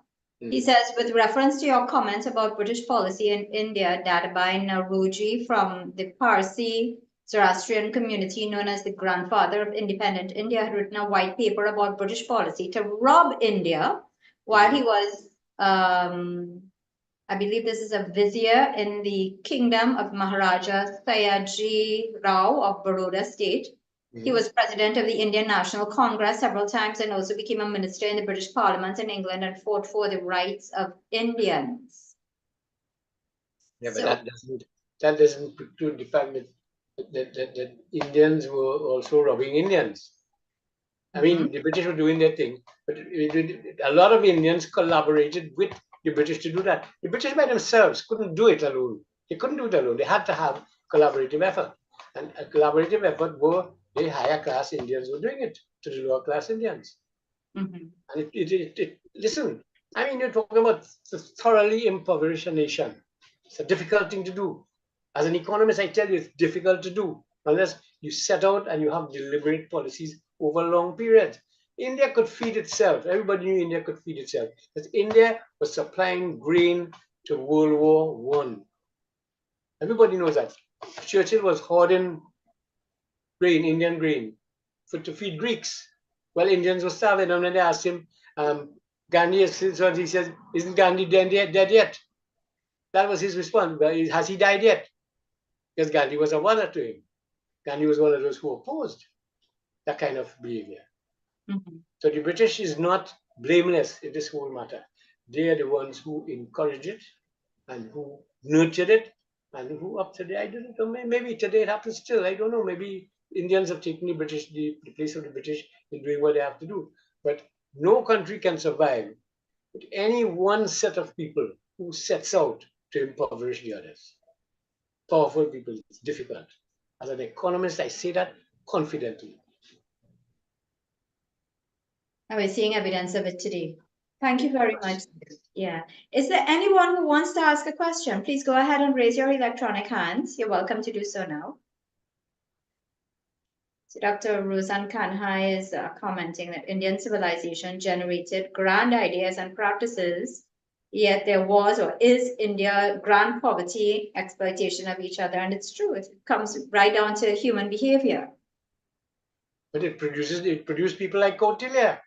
He says, with reference to your comments about British policy in India, Dadabhai Naoroji from the Parsi Zoroastrian community known as the grandfather of independent India had written a white paper about British policy to rob India while he was, I believe this is a vizier in the kingdom of Maharaja Sayaji Rao of Baroda state. He was president of the Indian National Congress several times and also became a minister in the British Parliament in England and fought for the rights of Indians. Yeah, but that doesn't preclude the fact that Indians were also robbing Indians. I mean, the British were doing their thing, but a lot of Indians collaborated with the British to do that. The British by themselves couldn't do it alone. They couldn't do it alone. They had to have collaborative effort. And a collaborative effort were the higher class Indians were doing it to the lower class Indians. And listen, I mean, you're talking about the thoroughly impoverished nation. It's a difficult thing to do. As an economist, I tell you, it's difficult to do unless you set out and you have deliberate policies over long periods. India could feed itself. Everybody knew India could feed itself. Because India was supplying grain to World War I. Everybody knows that. Churchill was hoarding grain, Indian grain, to feed Greeks. Well, Indians were starving, and when they asked him, Gandhi, he says, isn't Gandhi dead yet? That was his response. Well, has he died yet? Because Gandhi was a mother to him. Gandhi was one of those who opposed that kind of behavior. So the British is not blameless in this whole matter. They are the ones who encouraged it and who nurtured it and who up today, I don't know, maybe today it happens still. I don't know. Maybe Indians have taken the place of the British in doing what they have to do. But no country can survive with any one set of people who sets out to impoverish the others. Powerful people, it's difficult. As an economist, I say that confidently. We're seeing evidence of it today. Thank you very much. Yeah. Is there anyone who wants to ask a question? Please go ahead and raise your electronic hands. You're welcome to do so now. So Dr. Rosan Kanhai is commenting that Indian civilization generated grand ideas and practices, yet there was or is India grand poverty, exploitation of each other, and it's true. It comes right down to human behavior. But it produced people like Kautilya,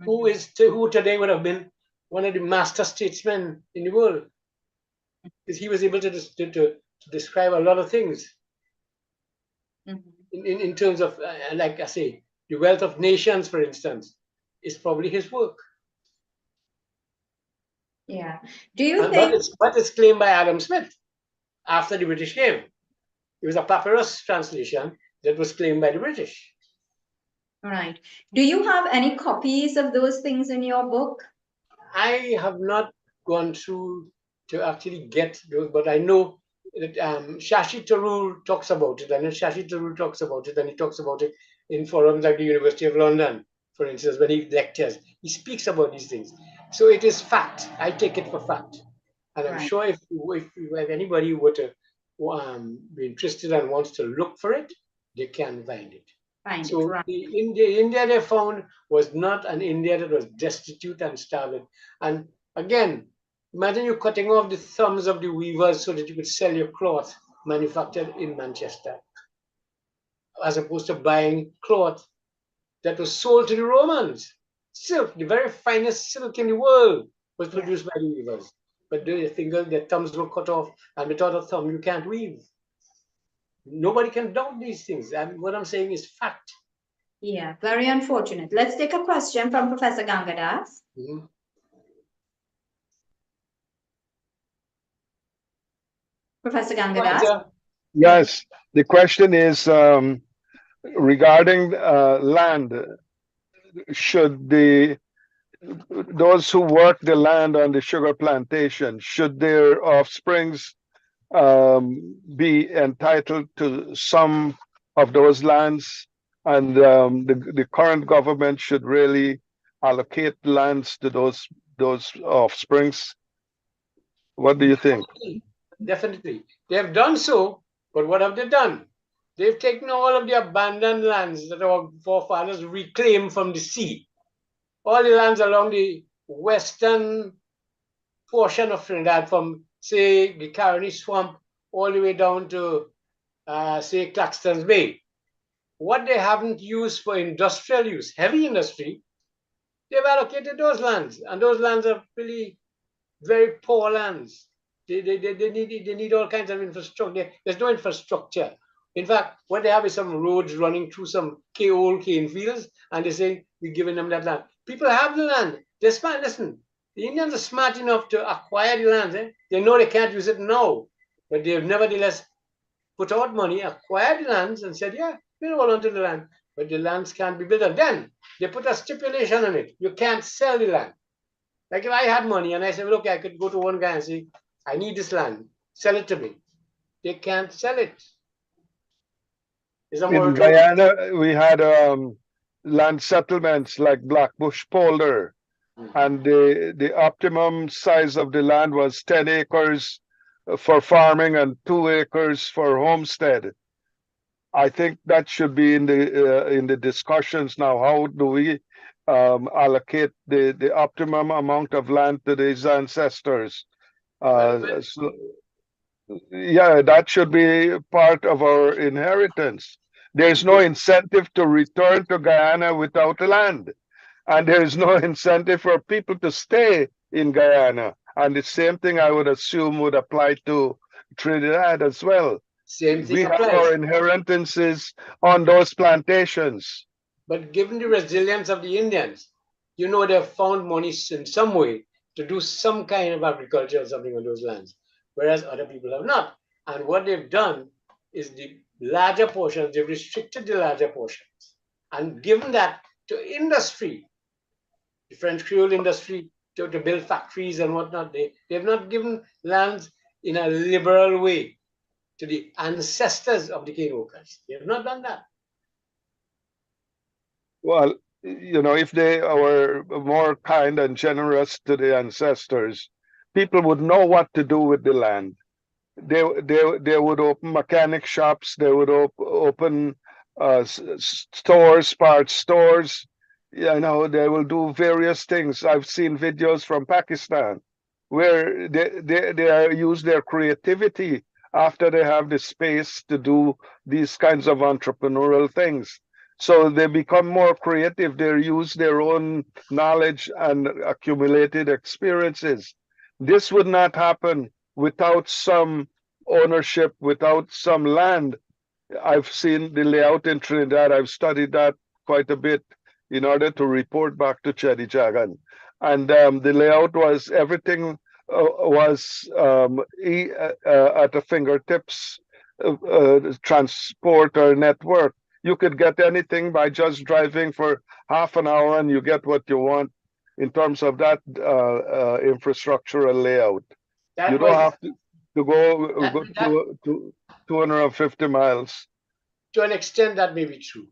who today would have been one of the master statesmen in the world, because he was able to describe a lot of things. In terms of, like I say, the wealth of nations, for instance, is probably his work. Yeah. Do you think? But it's claimed by Adam Smith after the British came. It was a papyrus translation that was claimed by the British. Right. Do you have any copies of those things in your book? I have not gone through to actually get those, but I know that Shashi Tharoor talks about it, and Shashi Tharoor talks about it, and he talks about it in forums like the University of London, for instance, when he lectures. He speaks about these things. So it is fact. I take it for fact. And I'm sure if anybody were to be interested and wants to look for it, they can find it. Find it, So right. the India they found was not an India that was destitute and starving. And again, imagine you cutting off the thumbs of the weavers so that you could sell your cloth manufactured in Manchester, as opposed to buying cloth that was sold to the Romans. Silk, the very finest silk in the world, was produced by the weavers. But do you think their thumbs were cut off, and without a thumb you can't weave? Nobody can doubt these things. And what I'm saying is fact. Yeah, very unfortunate. Let's take a question from Professor Gangadas. Mhm. Professor Gangadas. Yes, the question is regarding land. Should those who work the land on the sugar plantation, should their offsprings be entitled to some of those lands? And the current government should really allocate lands to those offsprings. What do you think? Definitely. They have done so, but what have they done? They've taken all of the abandoned lands that our forefathers reclaimed from the sea. All the lands along the western portion of Trinidad, from, say, the Caroni Swamp all the way down to, say, Claxton's Bay. What they haven't used for industrial use, heavy industry, they've allocated those lands. And those lands are really very poor lands. They need all kinds of infrastructure. There's no infrastructure. In fact, what they have is some roads running through some old cane fields, and they say we're giving them that land. People have the land. They're smart. Listen, the Indians are smart enough to acquire the land. They know they can't use it now, but they've nevertheless put out money, acquired the lands, and said, yeah, we'll hold on to the land, but the lands can't be built on. Then they put a stipulation on it. You can't sell the land. Like if I had money and I said, well, okay, I could go to one guy and say, I need this land, sell it to me. They can't sell it. In Guyana, we had land settlements like Blackbush Polder, and the optimum size of the land was 10 acres for farming and 2 acres for homestead. I think that should be in the discussions now. How do we allocate the optimum amount of land to these ancestors? So, yeah, that should be part of our inheritance. There's no incentive to return to Guyana without land, and there's no incentive for people to stay in Guyana. And the same thing I would assume would apply to Trinidad as well. Same thing we have applies. our inheritances on those plantations. But given the resilience of the Indians, you know, they've found money in some way to do some kind of agriculture or something on those lands, whereas other people have not. And what they've done is the larger portions, they've restricted the larger portions and given that to industry, the French Creole industry, to build factories and whatnot. They've not given lands in a liberal way to the ancestors of the cane workers. They have not done that. Well, you know, if they were more kind and generous to the ancestors, people would know what to do with the land. They would open mechanic shops. They would open stores, parts stores. You know, they will do various things. I've seen videos from Pakistan where they use their creativity after they have the space to do these kinds of entrepreneurial things. So they become more creative. They use their own knowledge and accumulated experiences. This would not happen without some ownership, without some land. I've seen the layout in Trinidad. I've studied that quite a bit in order to report back to Chedi Jagan. And the layout was everything was at the fingertips transport or network. You could get anything by just driving for half an hour and you get what you want in terms of that infrastructural layout. You don't have to go to 250 miles. To an extent, that may be true.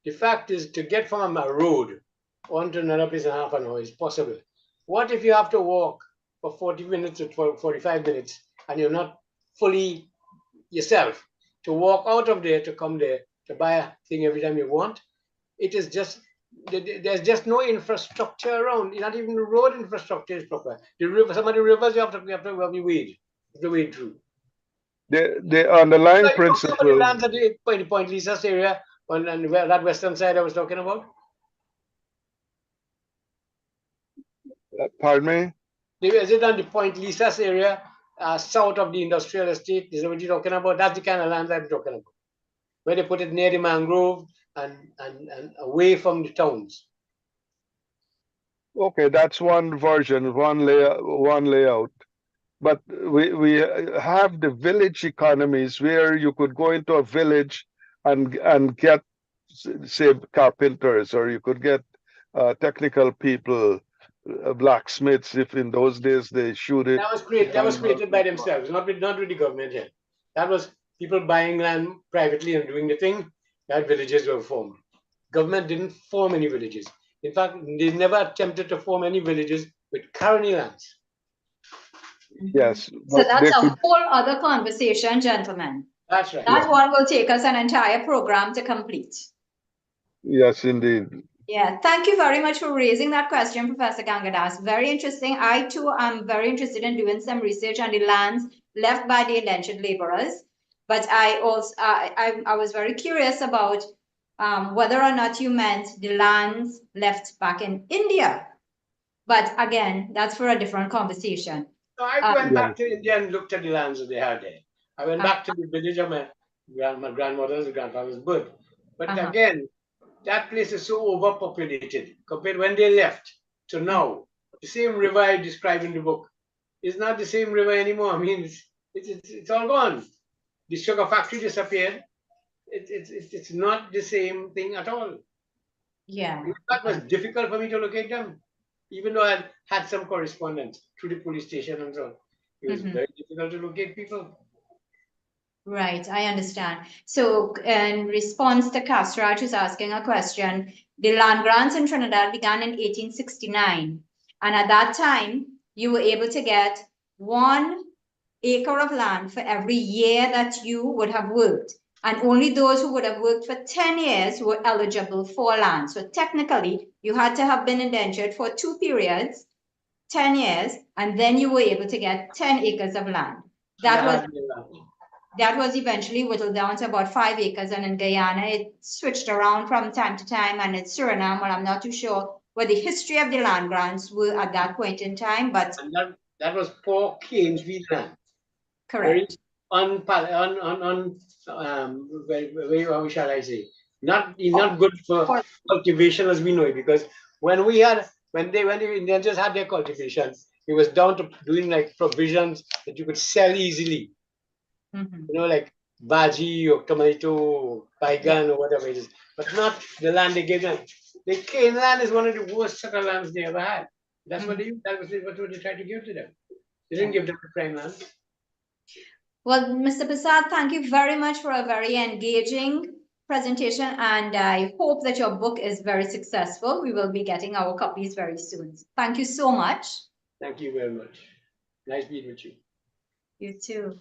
The fact is, to get from a road onto another place in half an hour is possible. What if you have to walk for 40 minutes or 45 minutes and you're not fully yourself? To walk out of there to come there, to buy a thing every time you want. It is just, there's just no infrastructure around. Not even the road infrastructure is proper. The river, some of the rivers you have to wade through. The underlying Like, talking about the principle, lands at the Point Lisas area and where that western side I was talking about. pardon me? Is it on the Point Lisas area, south of the industrial estate? Is that what you're talking about? That's the kind of land I'm talking about. Where they put it near the mangrove and away from the towns. Okay, that's one version, one layout. But we have the village economies where you could go into a village and get, say, carpenters, or you could get technical people, blacksmiths, if in those days they shoot it. That was created by themselves, not with the government here. That was people buying land privately and doing the thing. That villages were formed. Government didn't form any villages. In fact, they never attempted to form any villages with colony lands. Yes. So that's a whole other conversation, gentlemen. That's right. That one will take us an entire program to complete. Yes, indeed. Yeah, thank you very much for raising that question, Professor Gangadas. Very interesting. I too am very interested in doing some research on the lands left by the indentured laborers. But I also I was very curious about whether or not you meant the lands left back in India. But again, that's for a different conversation. So I went back to India and looked at the lands that they had there. I went back to the village of my grandmother's and grandfather's birth. But again, that place is so overpopulated compared when they left to now. The same river I described in the book is not the same river anymore. I mean, it's all gone. The sugar factory disappeared. It's not the same thing at all. Yeah. That was difficult for me to locate them, even though I had some correspondence through the police station and so on. It was very difficult to locate people. Right, I understand. So in response to Castrach, who's asking a question, the land grants in Trinidad began in 1869. And at that time, you were able to get 1 acre of land for every year that you would have worked. And only those who would have worked for 10 years were eligible for land. So technically, you had to have been indentured for 2 periods, 10 years, and then you were able to get 10 acres of land. That was eventually whittled down to about 5 acres. And in Guyana, it switched around from time to time. And in Suriname, well, I'm not too sure what the history of the land grants were at that point in time. But and that was poor Kingsfield land. Correct. Very very, how shall I say? Not good for cultivation as we know it, because when the Indians had their cultivation, it was down to doing like provisions that you could sell easily. You know, like bhaji or tomato, baigan or whatever it is, but not the land they gave them. The cane land is one of the worst sugar lands they ever had. That's what they tried to give to them. They didn't give them the prime land. Well, Mr. Prasad, thank you very much for a very engaging presentation, and I hope that your book is very successful. We will be getting our copies very soon. Thank you so much. Thank you very much. Nice being with you. You too.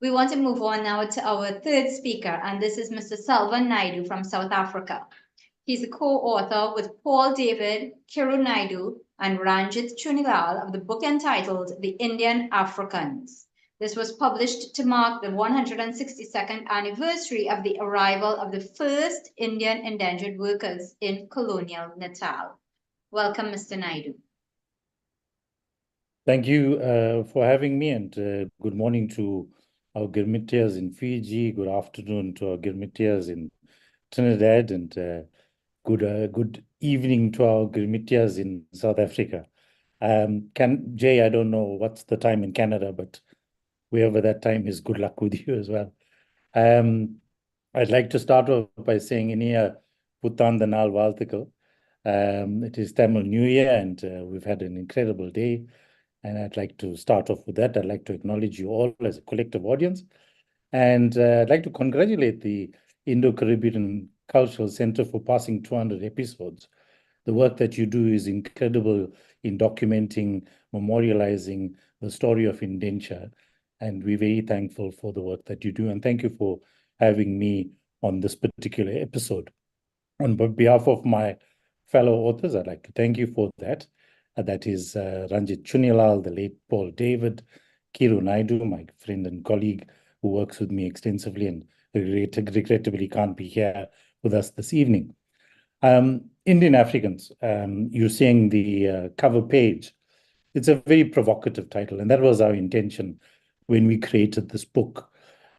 We want to move on now to our third speaker, and this is Mr. Selvan Naidu from South Africa. He's a co-author with Paul David, Kiru Naidu, and Ranjit Chunilal of the book entitled The Indian Africans. This was published to mark the 162nd anniversary of the arrival of the first Indian indentured workers in colonial Natal. Welcome, Mr. Naidu. Thank you for having me, and good morning to our Girmitias in Fiji. Good afternoon to our Girmitias in Trinidad, and good evening to our Girmitias in South Africa. Jay, I don't know what's the time in Canada, but wherever that time is, good luck with you as well. I'd like to start off by saying Inia Putan Danal Valtikal. It is Tamil New Year, and we've had an incredible day. And I'd like to start off with that. I'd like to acknowledge you all as a collective audience. And I'd like to congratulate the Indo-Caribbean Cultural Center for passing 200 episodes. The work that you do is incredible in documenting, memorializing the story of indenture. And we're very thankful for the work that you do. And thank you for having me on this particular episode. On behalf of my fellow authors, I'd like to thank you for that. That is Ranjit Chunilal, the late Paul David, Kiru Naidu, my friend and colleague who works with me extensively and regrettably can't be here with us this evening. Indian Africans, you're seeing the cover page. It's a very provocative title, and that was our intention when we created this book.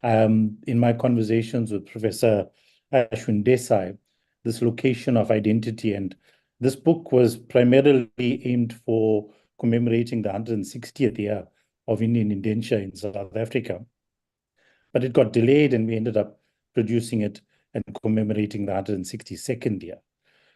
In my conversations with Professor Ashwin Desai, this location of identity, and this book was primarily aimed for commemorating the 160th year of Indian indenture in South Africa. But it got delayed, and we ended up producing it and commemorating the 162nd year.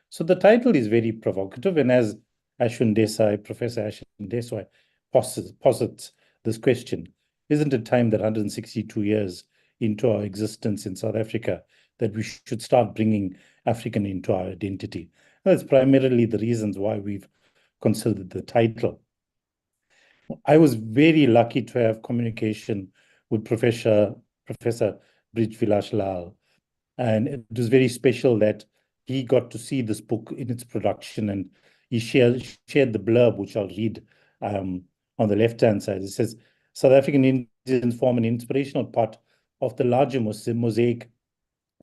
So the title is very provocative, and as Ashwin Desai, Professor Ashwin Desai posits this question, isn't it time that 162 years into our existence in South Africa that we should start bringing African into our identity? That's primarily the reasons why we've considered the title. I was very lucky to have communication with Professor Brij Vilas Lal, and it was very special that he got to see this book in its production, and he shared the blurb, which I'll read on the left-hand side. It says, South African Indians form an inspirational part of the larger mosaic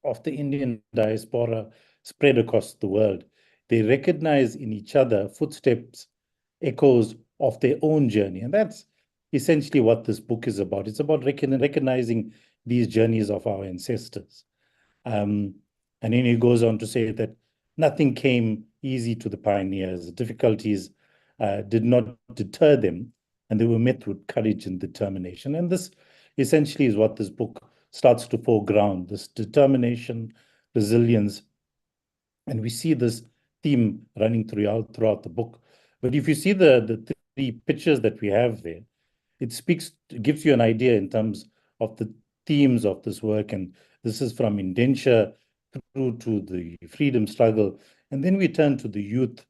of the Indian diaspora spread across the world. They recognize in each other footsteps, echoes of their own journey. And that's essentially what this book is about. It's about recognizing these journeys of our ancestors. And then he goes on to say that nothing came easy to the pioneers. The difficulties did not deter them, and they were met with courage and determination. And this essentially is what this book starts to foreground, this determination, resilience. And we see this theme running throughout the book. But if you see the three pictures that we have there, it gives you an idea in terms of the themes of this work. And this is from indenture through to the freedom struggle. And then we turn to the youth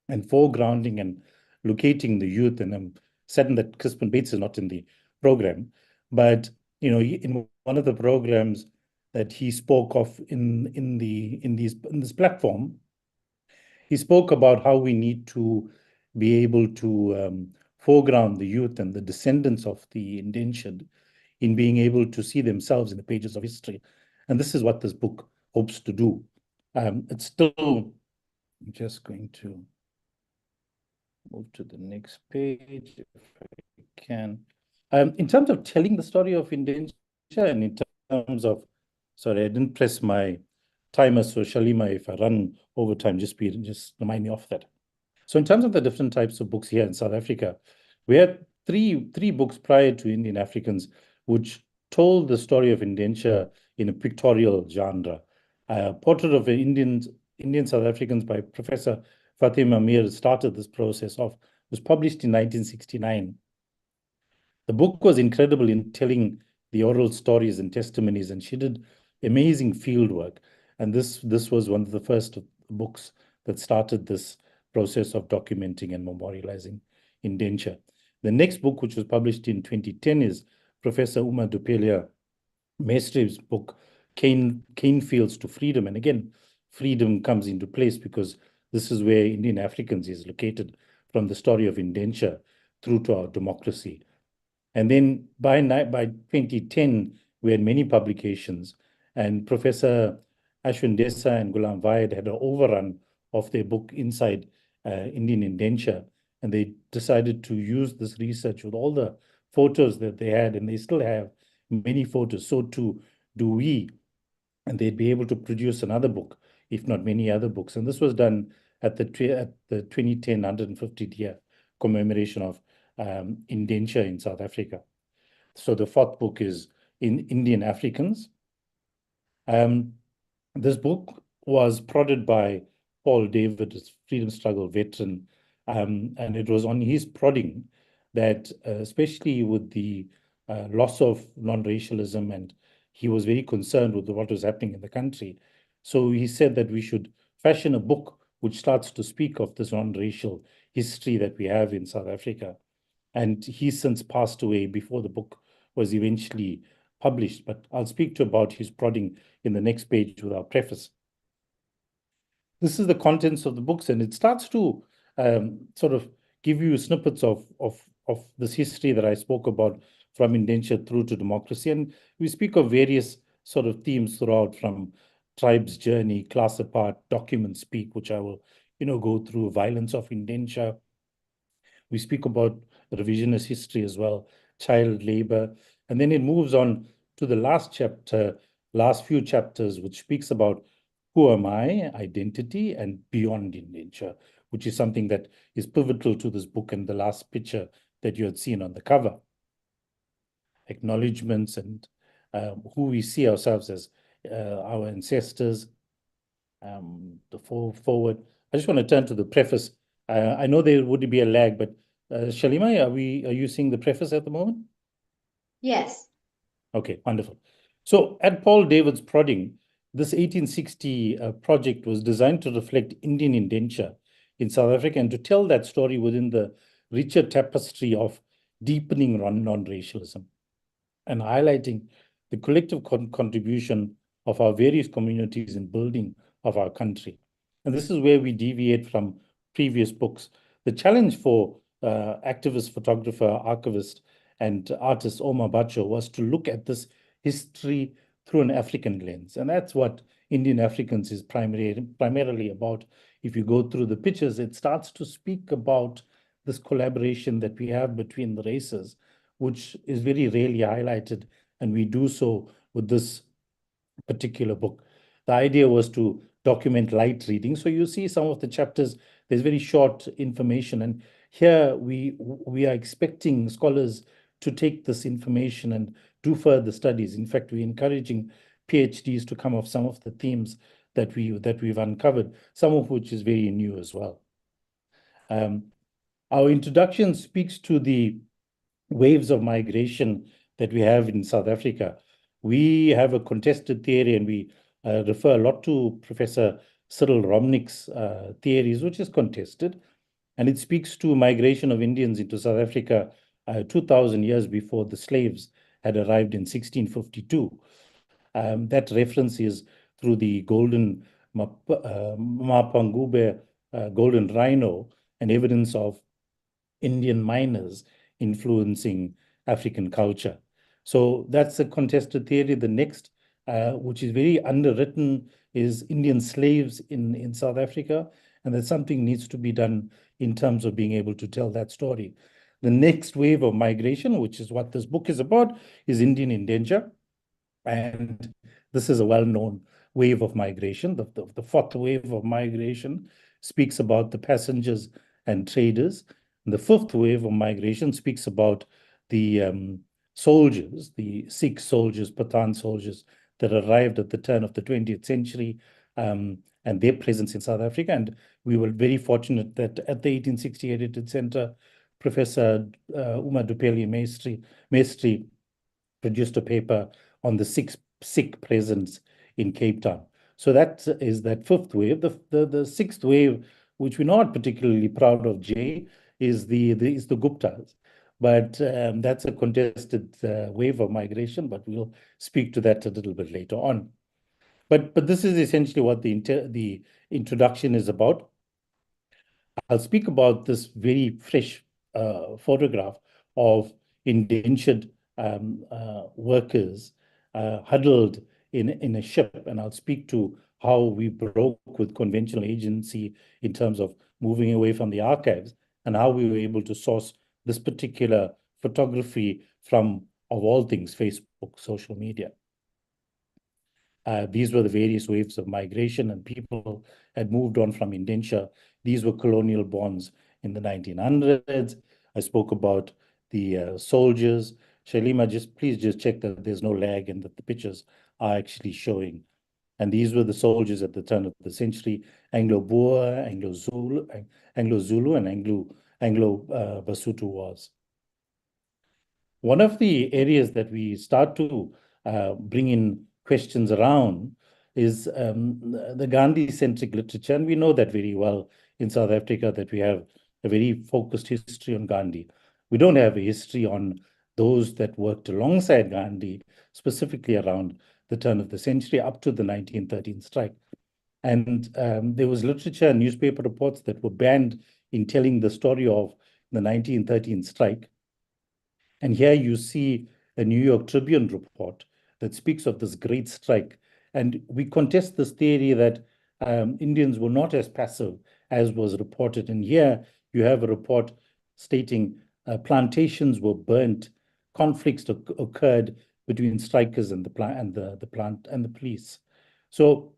and foregrounding and locating the youth. And I'm saddened that Crispin Bates is not in the program. But, you know, in one of the programs that he spoke of in this platform, he spoke about how we need to be able to foreground the youth and the descendants of the indentured in being able to see themselves in the pages of history. And this is what this book hopes to do. It's still, I'm just going to move to the next page if I can. In terms of telling the story of indenture and in terms of, sorry, I didn't press my timer, so Shalima, if I run over time, just remind me of that. So in terms of the different types of books here in South Africa, we had three books prior to Indian Africans, which told the story of indenture in a pictorial genre. Portrait of Indian South Africans by Professor Fatima Mir started this process off, was published in 1969. The book was incredible in telling the oral stories and testimonies, and she did amazing field work. And this was one of the first books that started this process of documenting and memorializing indenture. The next book, which was published in 2010, is Professor Uma Dupelia Mestre's book, Cane Fields to Freedom. And again, freedom comes into place because this is where Indian Africans is located, from the story of indenture through to our democracy. And then by 2010, we had many publications, and Professor Ashwin Desai and Ghulam Vaid had an overrun of their book Inside Indian Indenture, and they decided to use this research with all the photos that they had, and they still have many photos. So too do we, and they'd be able to produce another book, if not many other books. And this was done at the 2010 150th year commemoration of indenture in South Africa. So the fourth book is in Indian Africans. This book was prodded by Paul David, a freedom struggle veteran, and it was on his prodding that, especially with the loss of non-racialism, and he was very concerned with what was happening in the country. So he said that we should fashion a book which starts to speak of this non-racial history that we have in South Africa. And he's since passed away before the book was eventually published, but I'll speak to about his prodding in the next page with our preface. This is the contents of the books, and it starts to sort of give you snippets of this history that I spoke about, from indenture through to democracy. And we speak of various sort of themes throughout, from tribe's journey, class apart, document speak, which I will, go through, violence of indenture. We speak about revisionist history as well, child labor. And then it moves on to the last chapter, last few chapters, which speaks about who am I, identity, and beyond indenture, which is something that is pivotal to this book and the last picture that you had seen on the cover. Acknowledgements and who we see ourselves as, our ancestors. The forward. I just want to turn to the preface. I know there would be a lag, but Shalima, are you seeing the preface at the moment? Yes. Okay, wonderful. So at Paul David's prodding, this 1860 project was designed to reflect Indian indenture in South Africa and to tell that story within the richer tapestry of deepening non-racialism and highlighting the collective contribution of our various communities in building of our country. And this is where we deviate from previous books. The challenge for activist, photographer, archivist, and artist Omar Bacho was to look at this history through an African lens. And that's what Indian Africans is primarily about. If you go through the pictures, it starts to speak about this collaboration that we have between the races, which is very rarely highlighted, and we do so with this particular book. The idea was to document light reading. So you see some of the chapters, there's very short information, and here we are expecting scholars to take this information and do further studies. In fact, we're encouraging PhDs to come off some of the themes that we've uncovered, some of which is very new as well. Our introduction speaks to the waves of migration that we have in South Africa. We have a contested theory, and we refer a lot to Professor Cyril Romnick's theories, which is contested. And it speaks to migration of Indians into South Africa 2,000 years before the slaves had arrived in 1652. That reference is through the golden Mapangube golden rhino, and evidence of Indian miners influencing African culture. So that's a contested theory. The next, which is very underwritten, is Indian slaves in South Africa, and that something needs to be done in terms of being able to tell that story. The next wave of migration, which is what this book is about, is Indian indenture. And this is a well-known wave of migration. The fourth wave of migration speaks about the passengers and traders. And the fifth wave of migration speaks about the soldiers, the Sikh soldiers, Pathan soldiers that arrived at the turn of the 20th century, and their presence in South Africa. And we were very fortunate that at the 1860 Heritage Center, Professor Uma Dupeli Maestri produced a paper on the Sikh presence in Cape Town. So that is that fifth wave. The sixth wave, which we're not particularly proud of, Jay, is the Guptas. But that's a contested wave of migration, but we'll speak to that a little bit later on. But this is essentially what the introduction is about. I'll speak about this very fresh photograph of indentured workers huddled in a ship, and I'll speak to how we broke with conventional agency in terms of moving away from the archives, and how we were able to source this particular photography from, of all things, Facebook, social media. These were the various waves of migration, and people had moved on from indenture. These were colonial bonds in the 1900s. I spoke about the soldiers. Shalima, please check that there's no lag and that the pictures are actually showing. And these were the soldiers at the turn of the century: Anglo-Boer, Anglo-Zulu, and Anglo-Basotho Wars. One of the areas that we start to bring in questions around is the Gandhi-centric literature. And we know that very well in South Africa, that we have a very focused history on Gandhi. We don't have a history on those that worked alongside Gandhi, specifically around the turn of the century up to the 1913 strike. And there was literature and newspaper reports that were banned in telling the story of the 1913 strike. And here you see a New York Tribune report that speaks of this great strike. And we contest this theory that Indians were not as passive as was reported. And here you have a report stating plantations were burnt, conflicts occurred between strikers and the plant and the police. So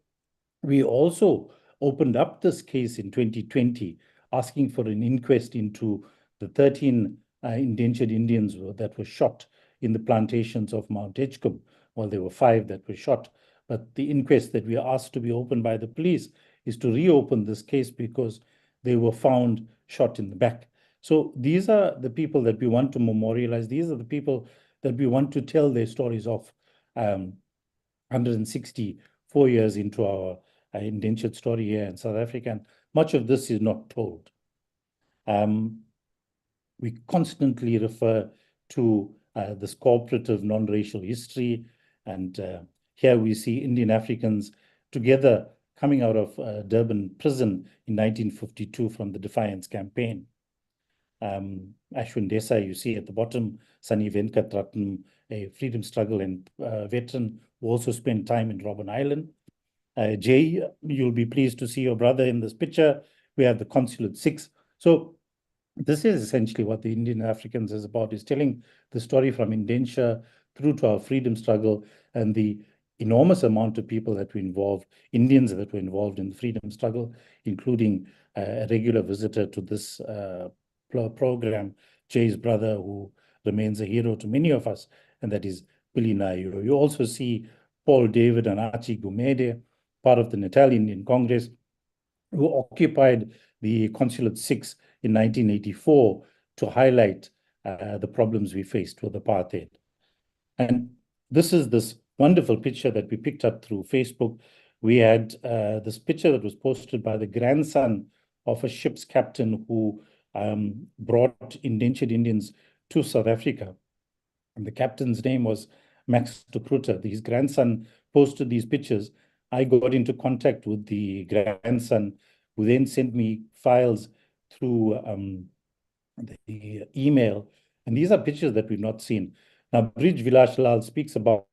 we also opened up this case in 2020, asking for an inquest into the 13 indentured Indians that were shot in the plantations of Mount Edgecombe. Well, there were 5 that were shot, but the inquest that we asked to be opened by the police is to reopen this case because they were found shot in the back. So these are the people that we want to memorialize. These are the people that we want to tell their stories of 164 years into our indentured story here in South Africa. And much of this is not told. We constantly refer to this cooperative non-racial history. And here we see Indian Africans together coming out of Durban prison in 1952 from the Defiance Campaign. Ashwin Desai, you see at the bottom, Sunny Venkatratnam, a freedom struggle and veteran who also spent time in Robben Island. Jay, you'll be pleased to see your brother in this picture. We have the Consulate 6. So this is essentially what the Indian Africans is about, is telling the story from indenture through to our freedom struggle and the enormous amount of people that were involved, Indians that were involved in the freedom struggle, including a regular visitor to this program, Jay's brother, who remains a hero to many of us, and that is Billy Nairo. You also see Paul David and Archie Gumede, part of the Natal Indian Congress, who occupied the Consulate 6 in 1984 to highlight the problems we faced with apartheid. And this is this wonderful picture that we picked up through Facebook. We had this picture that was posted by the grandson of a ship's captain who brought indentured Indians to South Africa. And the captain's name was Max de Kruter. His grandson posted these pictures. I got into contact with the grandson, who then sent me files through the email. And these are pictures that we've not seen. Now, Bridge Vilash Lal speaks about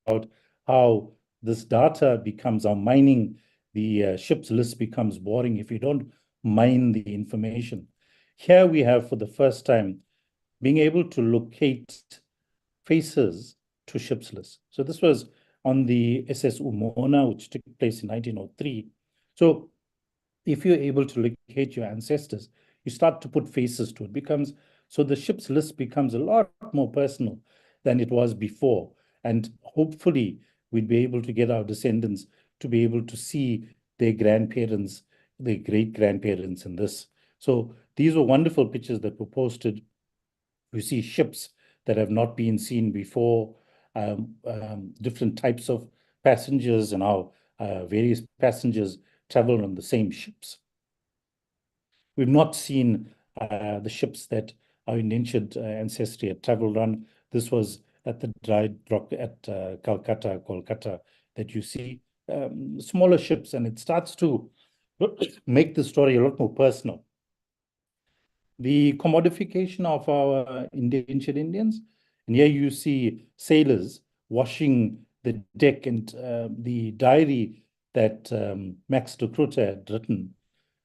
how this data becomes, our mining the ship's list becomes boring if you don't mine the information. Here we have, for the first time, being able to locate faces to ship's lists. So this was on the SS Umona, which took place in 1903. So if you're able to locate your ancestors, you start to put faces to it. So the ship's list becomes a lot more personal than it was before. And hopefully we'd be able to get our descendants to be able to see their grandparents, their great-grandparents in this. So these were wonderful pictures that were posted. You see ships that have not been seen before, different types of passengers and how various passengers travel on the same ships. We've not seen the ships that our indentured ancestry had traveled on. This was at the dry dock at Kolkata, that you see smaller ships, and it starts to make the story a lot more personal. The commodification of our indentured Indians, and here you see sailors washing the deck, and the diary that Max de Kruter had written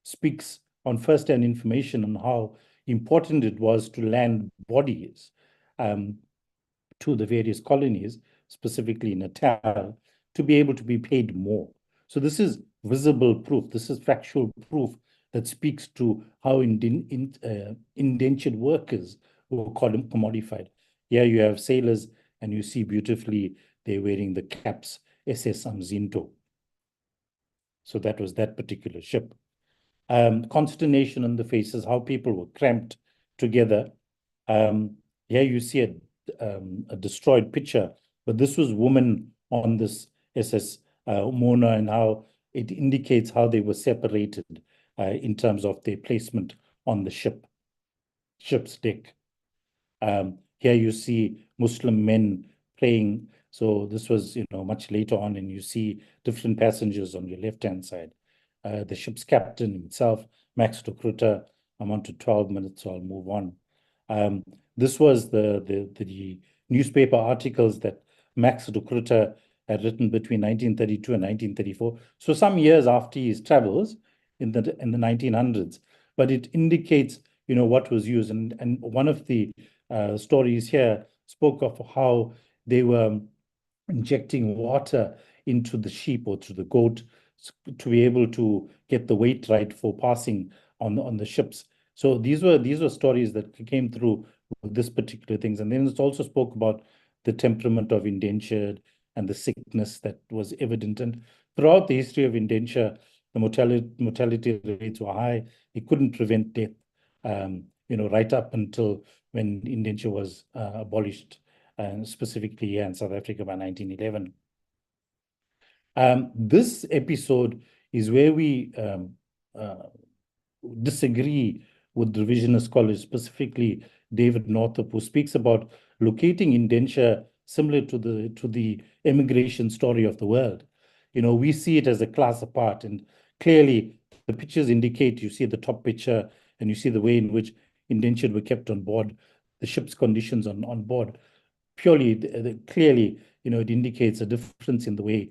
speaks on first-hand information on how important it was to land bodies to the various colonies, specifically Natal, to be able to be paid more. So this is visible proof. This is factual proof that speaks to how indentured workers were commodified. Here you have sailors, and you see beautifully they're wearing the caps, SS Amzinto. So that was that particular ship. Consternation on the faces, how people were cramped together. Here you see a destroyed picture, but this was women on this SS Mona, and how it indicates how they were separated in terms of their placement on the ship's deck. Here you see Muslim men praying. So this was, much later on, and you see different passengers on your left-hand side. The ship's captain himself, Max de Krutter. I'm on to 12 minutes, so I'll move on. This was the newspaper articles that Max de Krutter had written between 1932 and 1934. So some years after his travels in the 1900s, but it indicates, what was used. And one of the stories here spoke of how they were injecting water into the sheep or to the goat to be able to get the weight right for passing on the ships. So these were stories that came through with this particular things. And then it also spoke about the temperament of indentured and the sickness that was evident. And throughout the history of indenture, the mortality rates were high. It couldn't prevent death, right up until when indenture was abolished, specifically here in South Africa by 1911. This episode is where we disagree with revisionist scholars, specifically David Northup, who speaks about locating indenture similar to the immigration story of the world. We see it as a class apart, and clearly the pictures indicate, you see the top picture and you see the way in which indentured were kept on board, the ship's conditions on board. Purely, clearly, it indicates a difference in the way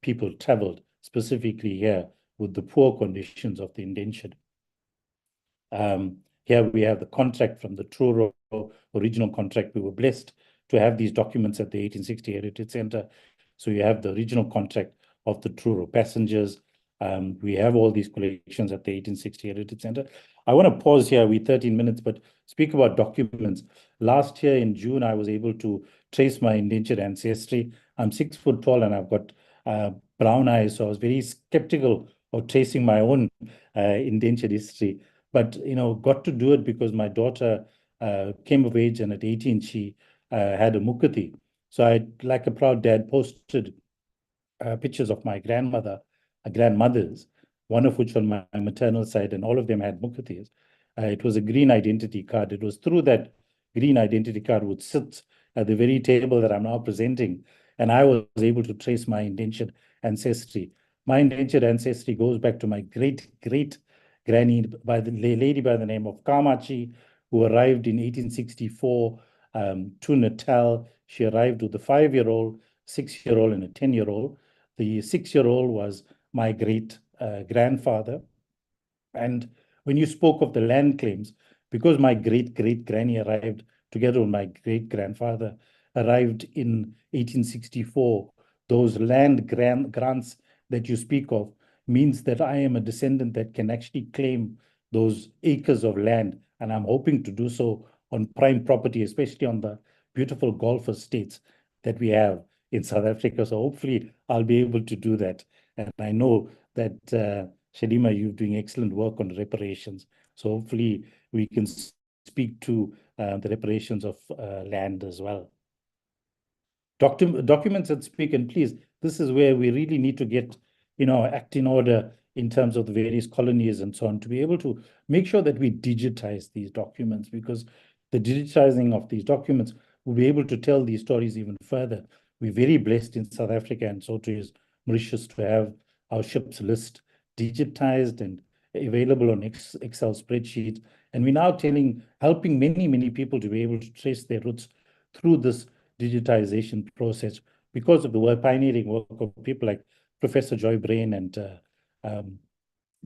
people traveled, specifically here with the poor conditions of the indentured. Here we have the contract from the Truro original contract. We were blessed to have these documents at the 1860 Heritage Center. So you have the original contract of the Truro passengers. We have all these collections at the 1860 Heritage Center. I want to pause here. We're 13 minutes, but speak about documents. Last year in June, I was able to trace my indentured ancestry. I'm 6 foot tall and I've got brown eyes, so I was very skeptical of tracing my own indentured history. But, got to do it because my daughter came of age, and at 18, she had a mukati. So I, like a proud dad, posted pictures of my grandmothers, one of which on my maternal side, and all of them had mukatis. It was a green identity card. It was through that green identity card which sits at the very table that I'm now presenting, and I was able to trace my indentured ancestry. My indentured ancestry goes back to my great granny, by the lady by the name of Kamachi, who arrived in 1864 to Natal. She arrived with a 5-year-old, 6-year-old, and a 10-year-old. The 6-year-old was my great grandfather. And when you spoke of the land claims, because my great granny arrived together with my great grandfather, arrived in 1864, those land grants that you speak of means that I am a descendant that can actually claim those acres of land. And I'm hoping to do so on prime property, especially on the beautiful golf estates that we have in South Africa. So hopefully I'll be able to do that. And I know that Shalima, you're doing excellent work on reparations. So hopefully we can speak to the reparations of land as well. Documents that speak, and please, this is where we really need to get, act in order in terms of the various colonies and so on, to be able to make sure that we digitize these documents, because the digitizing of these documents will be able to tell these stories even further. We're very blessed in South Africa, and so too is Mauritius, to have our ships list digitized and available on Excel spreadsheets. And we're now helping many people to be able to trace their roots through this digitization process, because of the pioneering work of people like Professor Joy Brain and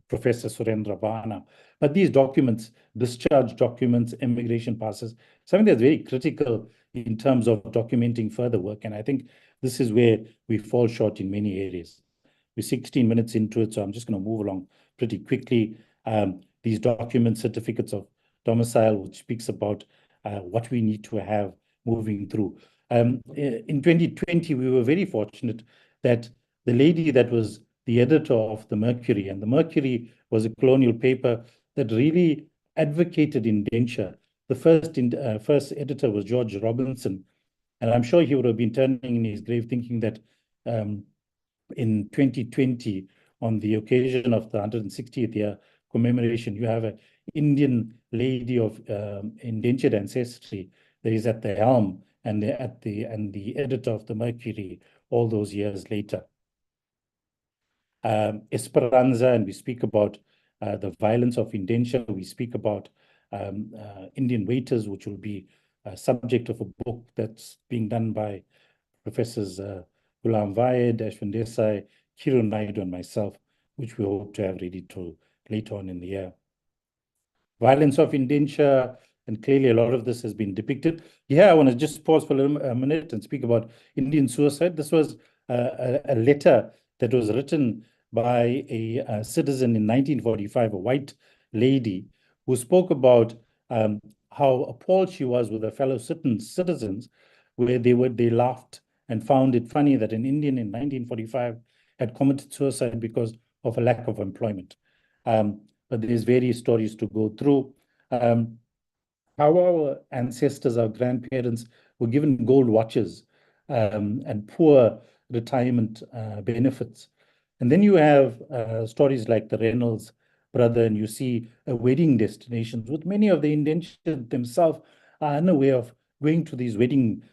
Professor Surendra Bana. But these documents, discharge documents, immigration passes, something that's very critical in terms of documenting further work. And I think this is where we fall short in many areas. We're 16 minutes into it, so I'm just going to move along pretty quickly. These documents, certificates of domicile, which speaks about what we need to have moving through. In 2020, we were very fortunate that the lady that was the editor of the Mercury, and the Mercury was a colonial paper that really advocated indenture. The first editor was George Robinson, and I'm sure he would have been turning in his grave thinking that in 2020, on the occasion of the 160th year commemoration, you have an Indian lady of indentured ancestry that is at the helm and the editor of the Mercury all those years later. Esperanza, and we speak about the violence of indenture. We speak about Indian waiters, which will be a subject of a book that's being done by Professors Ghulam Vaid, Ashwin Desai, Kiran Naidu, and myself, which we hope to have ready to later on in the year. Violence of indenture, and clearly a lot of this has been depicted. I want to just pause for a minute and speak about Indian suicide. This was a letter that was written by a citizen in 1945, a white lady, who spoke about how appalled she was with her fellow citizens, where they laughed and found it funny that an Indian in 1945 had committed suicide because of a lack of employment. But there's various stories to go through. How our ancestors, our grandparents, were given gold watches and poor retirement benefits. And then you have stories like the Reynolds brother, and you see wedding destinations, with many of the indentured themselves are unaware of going to these wedding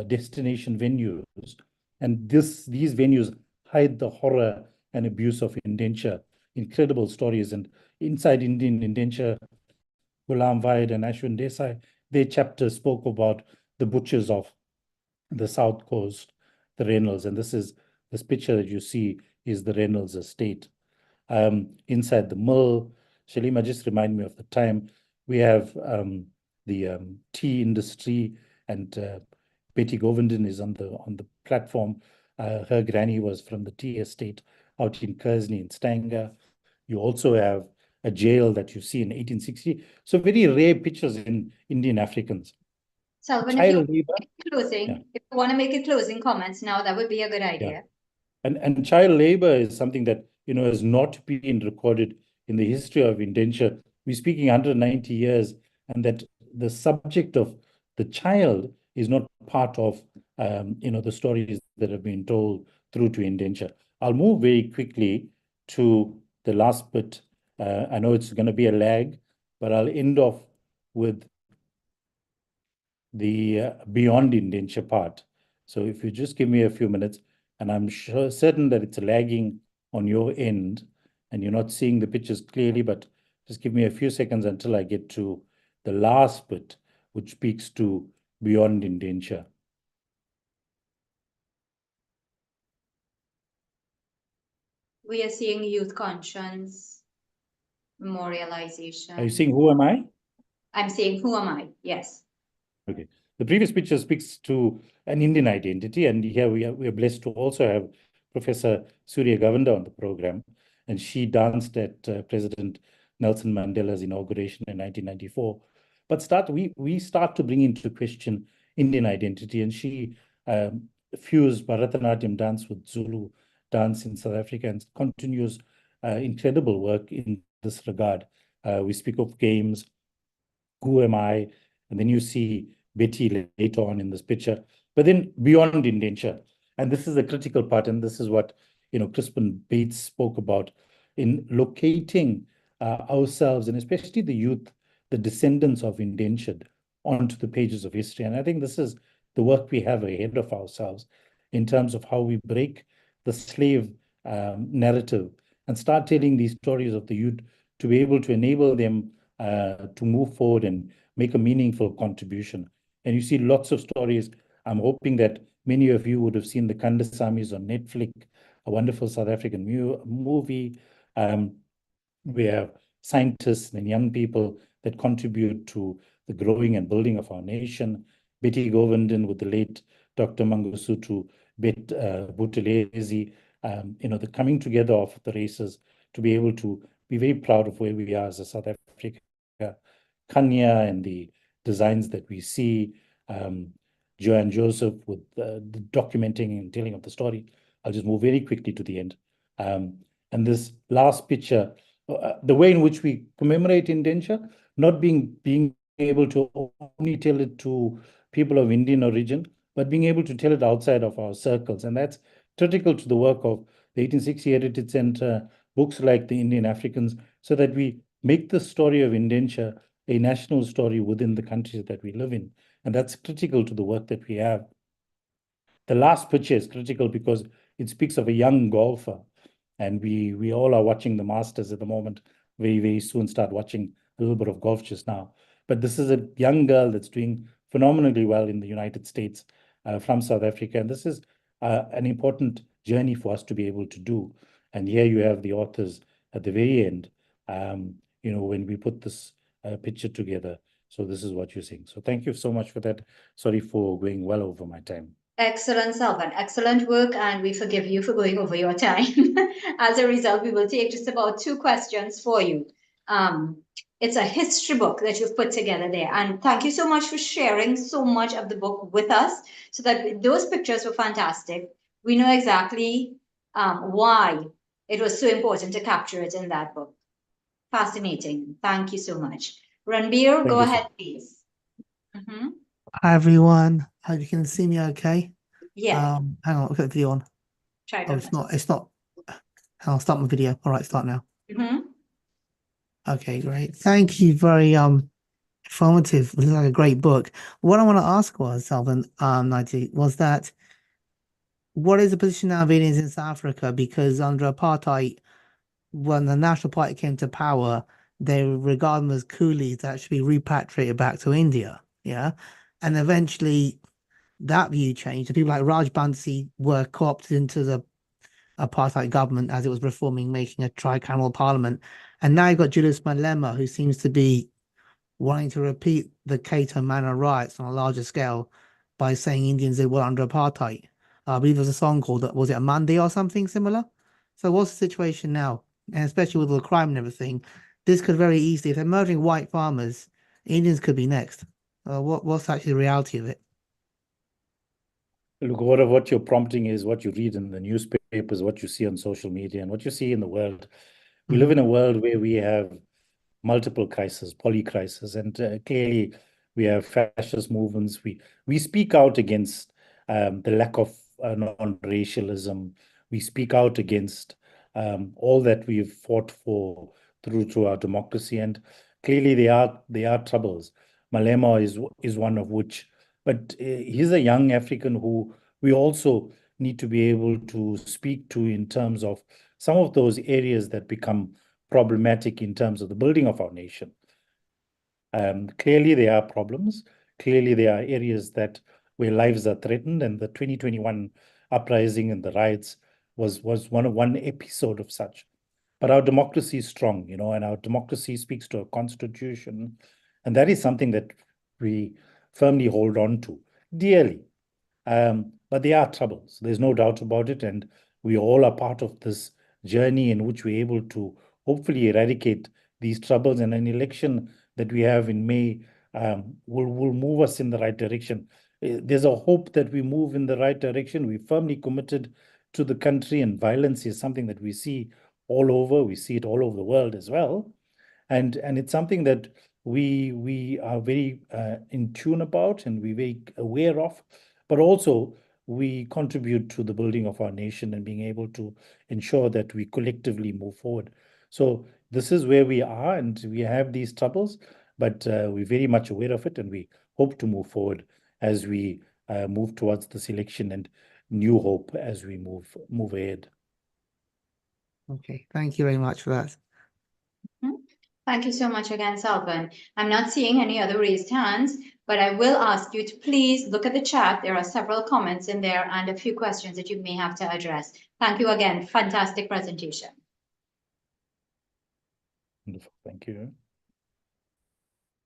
destination venues. And these venues hide the horror and abuse of indenture. Incredible stories. And inside Indian indenture, Ghulam Vaid and Ashwin Desai, their chapter spoke about the butchers of the South Coast, the Reynolds. And this picture that you see is the Reynolds estate. Inside the mill, Shalima, just remind me of the time. We have the tea industry, and Betty Govindan is on the platform. Her granny was from the tea estate out in Kersney in Stanger. You also have a jail that you see in 1860. So very rare pictures in Indian Africans. Salvan, Child labor. If you want to make a closing comments now, that would be a good idea. And child labor is something that has not been recorded in the history of indenture. We're speaking 190 years, and that the subject of the child is not part of the stories that have been told through to indenture. I'll move very quickly to the last bit. I know it's going to be a lag, but I'll end off with the beyond indenture part. So if you just give me a few minutes, and I'm certain that it's lagging on your end and you're not seeing the pictures clearly, but just give me a few seconds until I get to the last bit, which speaks to beyond indenture. We are seeing youth conscience, memorialization. Are you seeing who am I? I'm saying who am I? Yes. Okay. The previous picture speaks to an Indian identity, and here we are blessed to also have Professor Surya Govanda on the program, and she danced at President Nelson Mandela's inauguration in 1994. But we start to bring into question Indian identity, and she fused Bharatanatyam dance with Zulu dance in South Africa and continues incredible work in this regard. We speak of games, who am I? And then you see Betty later on in this picture, but then beyond indenture. And this is the critical part, and this is what Crispin Bates spoke about in locating ourselves, and especially the youth, the descendants of indentured, onto the pages of history. And I think this is the work we have ahead of ourselves in terms of how we break the slave narrative and start telling these stories of the youth to be able to enable them to move forward and make a meaningful contribution. And you see lots of stories. I'm hoping that many of you would have seen the Kandasamis on Netflix, a wonderful South African movie. We have scientists and young people that contribute to the growing and building of our nation. Betty Govindan with the late Dr. Mangosuthu Buthelezi, the coming together of the races to be able to be very proud of where we are as a South Africa. Kanya and the designs that we see, Joanne Joseph with the documenting and telling of the story. I'll just move very quickly to the end. And this last picture, the way in which we commemorate indenture, not being able to only tell it to people of Indian origin, but being able to tell it outside of our circles. And that's critical to the work of the 1860 Heritage Center, books like the Indian Africans, so that we make the story of indenture a national story within the countries that we live in. And that's critical to the work that we have. The last picture is critical because it speaks of a young golfer. And we all are watching the Masters at the moment. Very, very soon start watching a little bit of golf just now. But this is a young girl that's doing phenomenally well in the United States from South Africa. And this is an important journey for us to be able to do. And here you have the authors at the very end, when we put this picture together. So this is what you're seeing. So thank you so much for that. Sorry for going well over my time. Excellent, Salvan. Excellent work, and we forgive you for going over your time. As a result, we will take just about 2 questions for you. It's a history book that you've put together there, and thank you so much for sharing so much of the book with us, so that those pictures were fantastic. We know exactly why it was so important to capture it in that book. Fascinating. Thank you so much. Ranbir, go ahead, please. Hi everyone. Hope you can see me okay. Yeah. Hang on, I'll put the video on. Try Oh, it's not. Hang on, I'll start my video. All right, start now. Okay, great. Thank you. Very informative. This is like a great book. What I want to ask was, Salvan, Nigel, was that what is the position now of Indians in South Africa? Because under apartheid, when the National Party came to power, they were regarded as coolies that should be repatriated back to India. Yeah. And eventually that view changed. The people like Raj Bansi were co-opted into the apartheid government as it was reforming, making a tricameral parliament. And now you've got Julius Malema, who seems to be wanting to repeat the Cato Manor riots on a larger scale by saying Indians did well under apartheid. I believe there's a song called, was it Amandi or something similar? So what's the situation now? And especially with all the crime and everything, this could very easily, if they're murdering white farmers, Indians could be next. What's actually the reality of it? Look, what you're prompting is what you read in the newspapers, what you see on social media, and what you see in the world. We live in a world where we have multiple crises, polycrisis, and clearly we have fascist movements. We speak out against the lack of non-racialism. We speak out against all that we've fought for through our democracy, and clearly there are troubles. Malema is one of which. But he's a young African who we also need to be able to speak to in terms of some of those areas that become problematic in terms of the building of our nation. Clearly, there are problems. Clearly, there are areas where lives are threatened, and the 2021 uprising and the riots was one episode of such. But our democracy is strong, and our democracy speaks to a constitution, and that is something that we firmly hold on to dearly. But there are troubles. There's no doubt about it. And we all are part of this journey in which we're able to hopefully eradicate these troubles. And an election that we have in May will move us in the right direction. There's a hope that we move in the right direction. We're firmly committed to the country, and violence is something that we see all over. We see it all over the world as well. And it's something that we are very in tune about, and we're very aware of, but also we contribute to the building of our nation and being able to ensure that we collectively move forward. So this is where we are, and we have these troubles, but we're very much aware of it, and we hope to move forward as we move towards this election and new hope as we move ahead. Okay, thank you very much for that. Thank you so much again, Salvan. I'm not seeing any other raised hands, but I will ask you to please look at the chat. There are several comments in there and a few questions that you may have to address. Thank you again. Fantastic presentation. Wonderful. Thank you.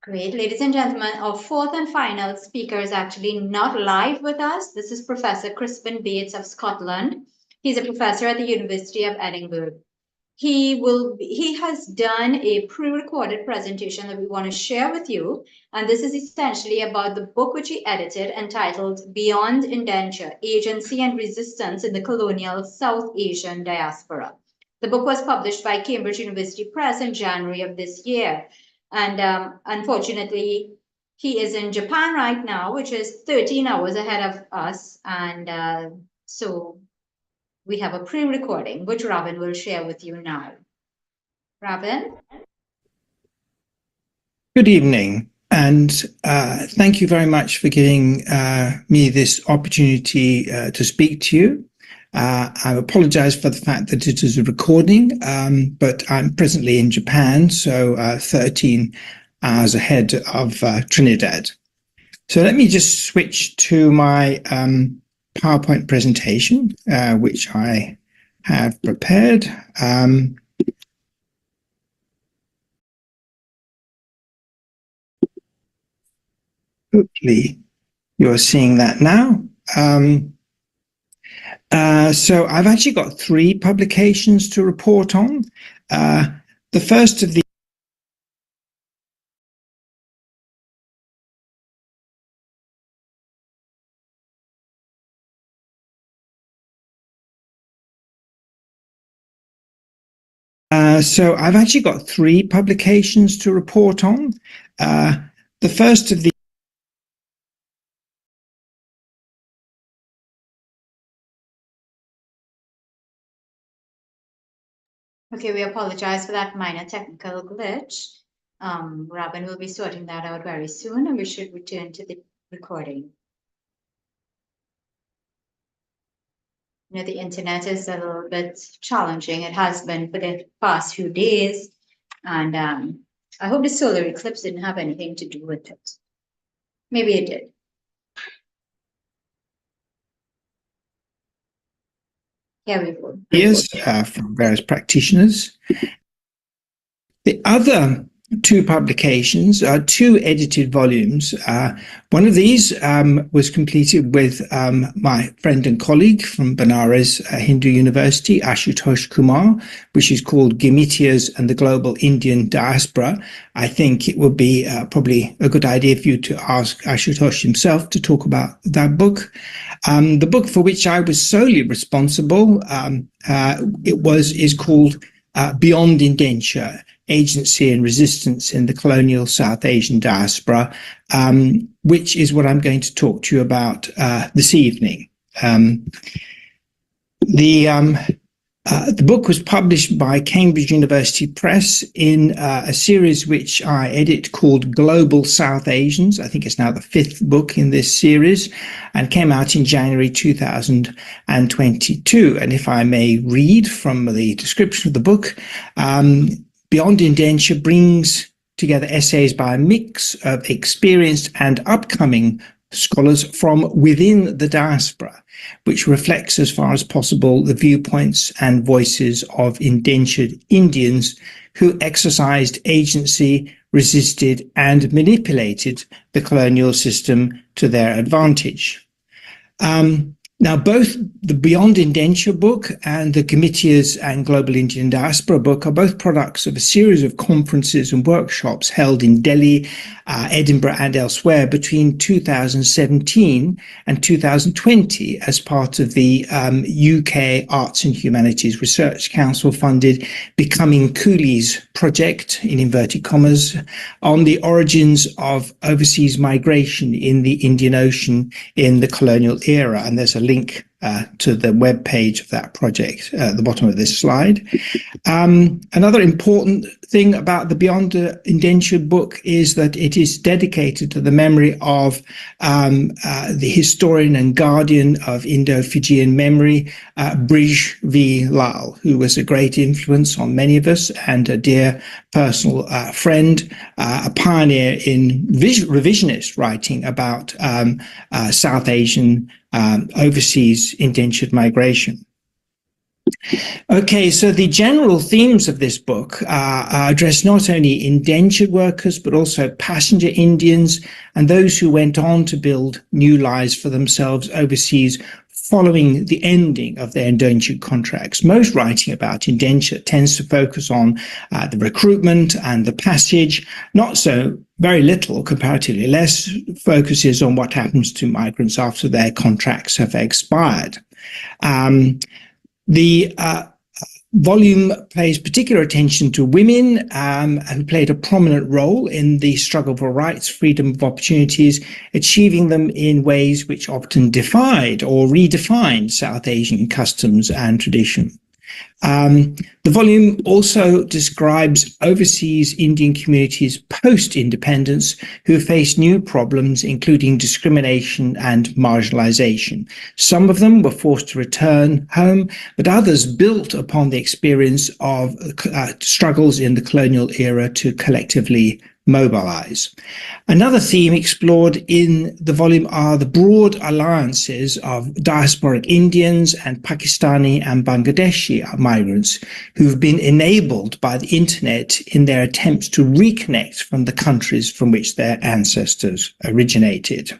Great. Ladies and gentlemen, our 4th and final speaker is actually not live with us. This is Professor Crispin Bates of Scotland. He's a professor at the University of Edinburgh. He has done a pre-recorded presentation that we want to share with you. And this is essentially about the book which he edited entitled Beyond Indenture, Agency and Resistance in the Colonial South Asian Diaspora. The book was published by Cambridge University Press in January of this year. And unfortunately, he is in Japan right now, which is 13 hours ahead of us. And so we have a pre-recording, which Robin will share with you now. Robin? Good evening, And thank you very much for giving me this opportunity to speak to you. I apologize for the fact that it is a recording, but I'm presently in Japan, so 13 hours ahead of Trinidad. So let me just switch to my PowerPoint presentation, which I have prepared. Hopefully you're seeing that now. So I've actually got 3 publications to report on. The first of the So I've actually got 3 publications to report on. The first of the Okay, we apologize for that minor technical glitch. Robin will be sorting that out very soon, and we should return to the recording. You know, the internet is a little bit challenging. It has been for the past few days, and I hope the solar eclipse didn't have anything to do with it. Maybe it did. Here we go. Yes, from various practitioners. The other 2 publications are 2 edited volumes. One of these was completed with my friend and colleague from Banaras Hindu University, Ashutosh Kumar, which is called Gimitias and the Global Indian Diaspora. I think it would be probably a good idea for you to ask Ashutosh himself to talk about that book. The book for which I was solely responsible is called Beyond Indenture, Agency and Resistance in the Colonial South Asian Diaspora, which is what I'm going to talk to you about this evening. The book was published by Cambridge University Press in a series which I edit called Global South Asians. I think it's now the 5th book in this series, and came out in January 2022. And if I may read from the description of the book, Beyond Indenture brings together essays by a mix of experienced and upcoming scholars from within the diaspora, which reflects as far as possible the viewpoints and voices of indentured Indians who exercised agency, resisted, and manipulated the colonial system to their advantage. Now, both the Beyond Indenture book and the Gimitias and Global Indian Diaspora book are both products of a series of conferences and workshops held in Delhi, Edinburgh, and elsewhere between 2017 and 2020 as part of the UK Arts and Humanities Research Council funded Becoming Coolies project, in inverted commas, on the origins of overseas migration in the Indian Ocean in the colonial era. And there's a link to the web page of that project at the bottom of this slide. Another important thing about the Beyond Indenture book is that it is dedicated to the memory of the historian and guardian of Indo-Fijian memory, Brij V. Lal, who was a great influence on many of us and a dear personal friend, a pioneer in revisionist writing about South Asian overseas indentured migration. Okay, so the general themes of this book address not only indentured workers, but also passenger Indians and those who went on to build new lives for themselves overseas following the ending of their indentured contracts. Most writing about indenture tends to focus on the recruitment and the passage, not so very little, comparatively less, focuses on what happens to migrants after their contracts have expired. The volume pays particular attention to women who played a prominent role in the struggle for rights, freedom of opportunities, achieving them in ways which often defied or redefined South Asian customs and tradition. The volume also describes overseas Indian communities post-independence who face new problems, including discrimination and marginalization. Some of them were forced to return home, but others built upon the experience of struggles in the colonial era to collectively mobilize. Another theme explored in the volume are the broad alliances of diasporic Indians and Pakistani and Bangladeshi migrants who've been enabled by the internet in their attempts to reconnect from the countries from which their ancestors originated.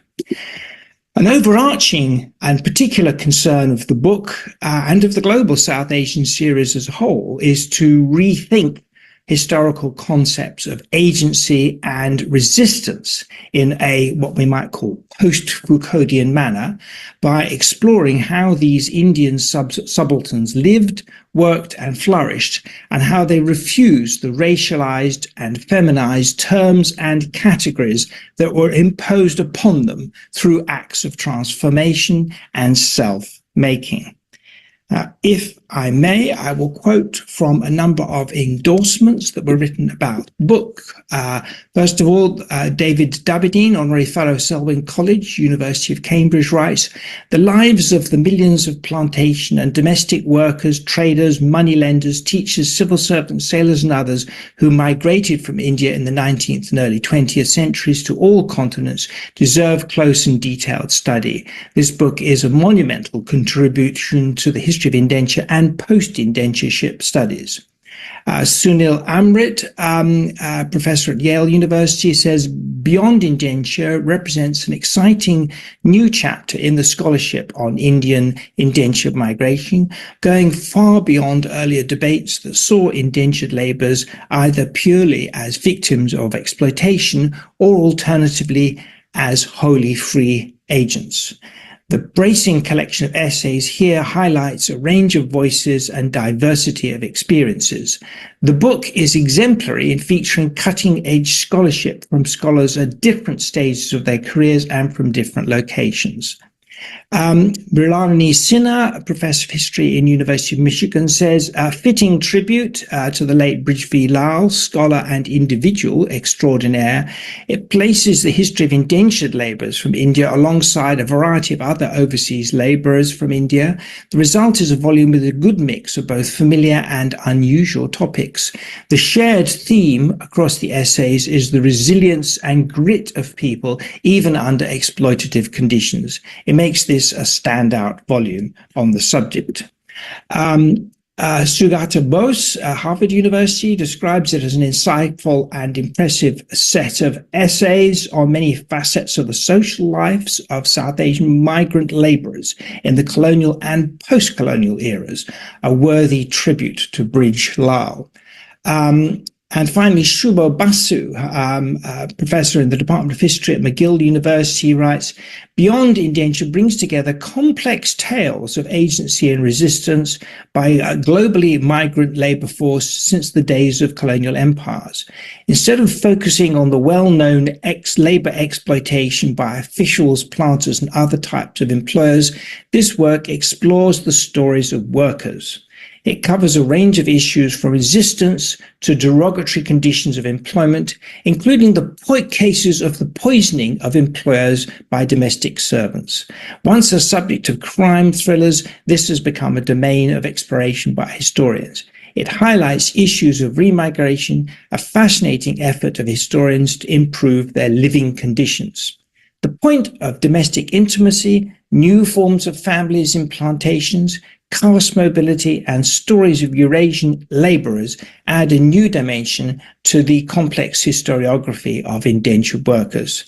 An overarching and particular concern of the book and of the global South Asian series as a whole is to rethink historical concepts of agency and resistance in a what we might call post-Foucauldian manner by exploring how these Indian subalterns lived, worked and flourished, and how they refused the racialized and feminized terms and categories that were imposed upon them through acts of transformation and self-making. If I may, I will quote from a number of endorsements that were written about the book. First of all, David Dabydeen, Honorary Fellow, Selwyn College, University of Cambridge, writes, "The lives of the millions of plantation and domestic workers, traders, moneylenders, teachers, civil servants, sailors and others who migrated from India in the 19th and early 20th centuries to all continents deserve close and detailed study. This book is a monumental contribution to the history of indenture and post-indentureship studies." Sunil Amrit, professor at Yale University, says, "Beyond Indenture represents an exciting new chapter in the scholarship on Indian indentured migration, going far beyond earlier debates that saw indentured labourers either purely as victims of exploitation or alternatively as wholly free agents." The bracing collection of essays here highlights a range of voices and diversity of experiences. The book is exemplary in featuring cutting-edge scholarship from scholars at different stages of their careers and from different locations. Mrilalini Sinha, a professor of history in University of Michigan, says, "A fitting tribute to the late Brijvi Lal, scholar and individual extraordinaire. It places the history of indentured labourers from India alongside a variety of other overseas labourers from India. The result is a volume with a good mix of both familiar and unusual topics. The shared theme across the essays is the resilience and grit of people, even under exploitative conditions. It makes this a standout volume on the subject." Sugata Bose, Harvard University, describes it as an insightful and impressive set of essays on many facets of the social lives of South Asian migrant labourers in the colonial and post-colonial eras, a worthy tribute to Brij Lal. And finally, Shubho Basu, professor in the Department of History at McGill University, writes, "Beyond Indenture brings together complex tales of agency and resistance by a globally migrant labour force since the days of colonial empires. Instead of focusing on the well-known labour exploitation by officials, planters and other types of employers, this work explores the stories of workers. It covers a range of issues from resistance to derogatory conditions of employment, including the cases of the poisoning of employers by domestic servants. Once a subject of crime thrillers, this has become a domain of exploration by historians. It highlights issues of remigration, a fascinating effort of historians to improve their living conditions. The point of domestic intimacy, new forms of families in plantations, caste mobility and stories of Eurasian labourers add a new dimension to the complex historiography of indentured workers.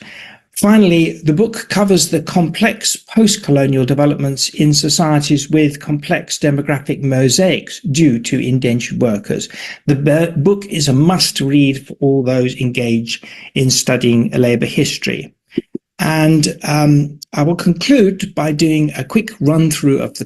Finally, the book covers the complex post-colonial developments in societies with complex demographic mosaics due to indentured workers. The book is a must-read for all those engaged in studying labour history. And I will conclude by doing a quick run through of the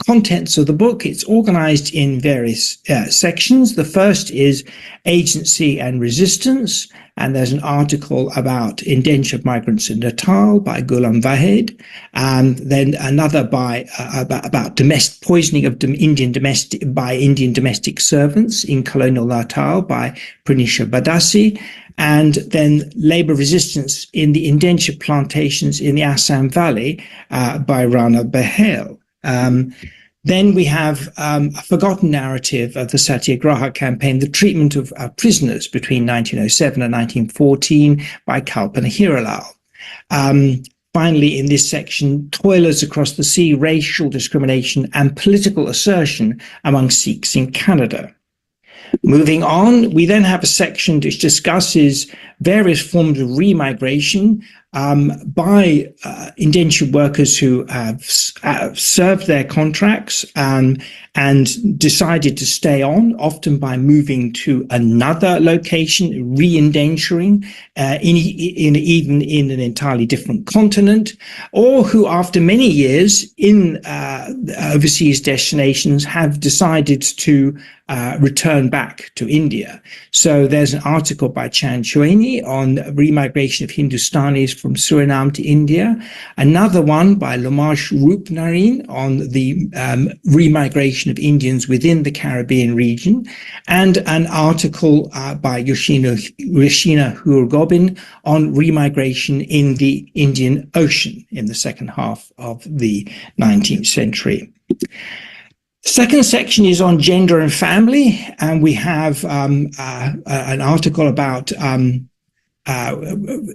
contents of the book. It's organized in various sections. The first is Agency and Resistance, and there's an article about indentured migrants in Natal by Ghulam Wahed, and then another by about poisoning of Indian domestic servants in colonial Natal by Pranisha Badasi, and then labor resistance in the indentured plantations in the Assam Valley by Rana Behel. Then we have a forgotten narrative of the Satyagraha campaign, the treatment of prisoners between 1907 and 1914 by Kalpana Hiralal. Finally, in this section, toilers across the sea, racial discrimination and political assertion among Sikhs in Canada. Moving on, we then have a section which discusses various forms of remigration by indentured workers who have served their contracts and decided to stay on, often by moving to another location, re-indenturing, even in an entirely different continent, or who after many years in overseas destinations have decided to return back to India. So there's an article by Chan Chueni on remigration of Hindustanis from Suriname to India, another one by Lomash Roopnarine on the remigration of Indians within the Caribbean region, and an article by Yoshina Hurgobin on remigration in the Indian Ocean in the second half of the 19th century. Second section is on gender and family, and we have an article about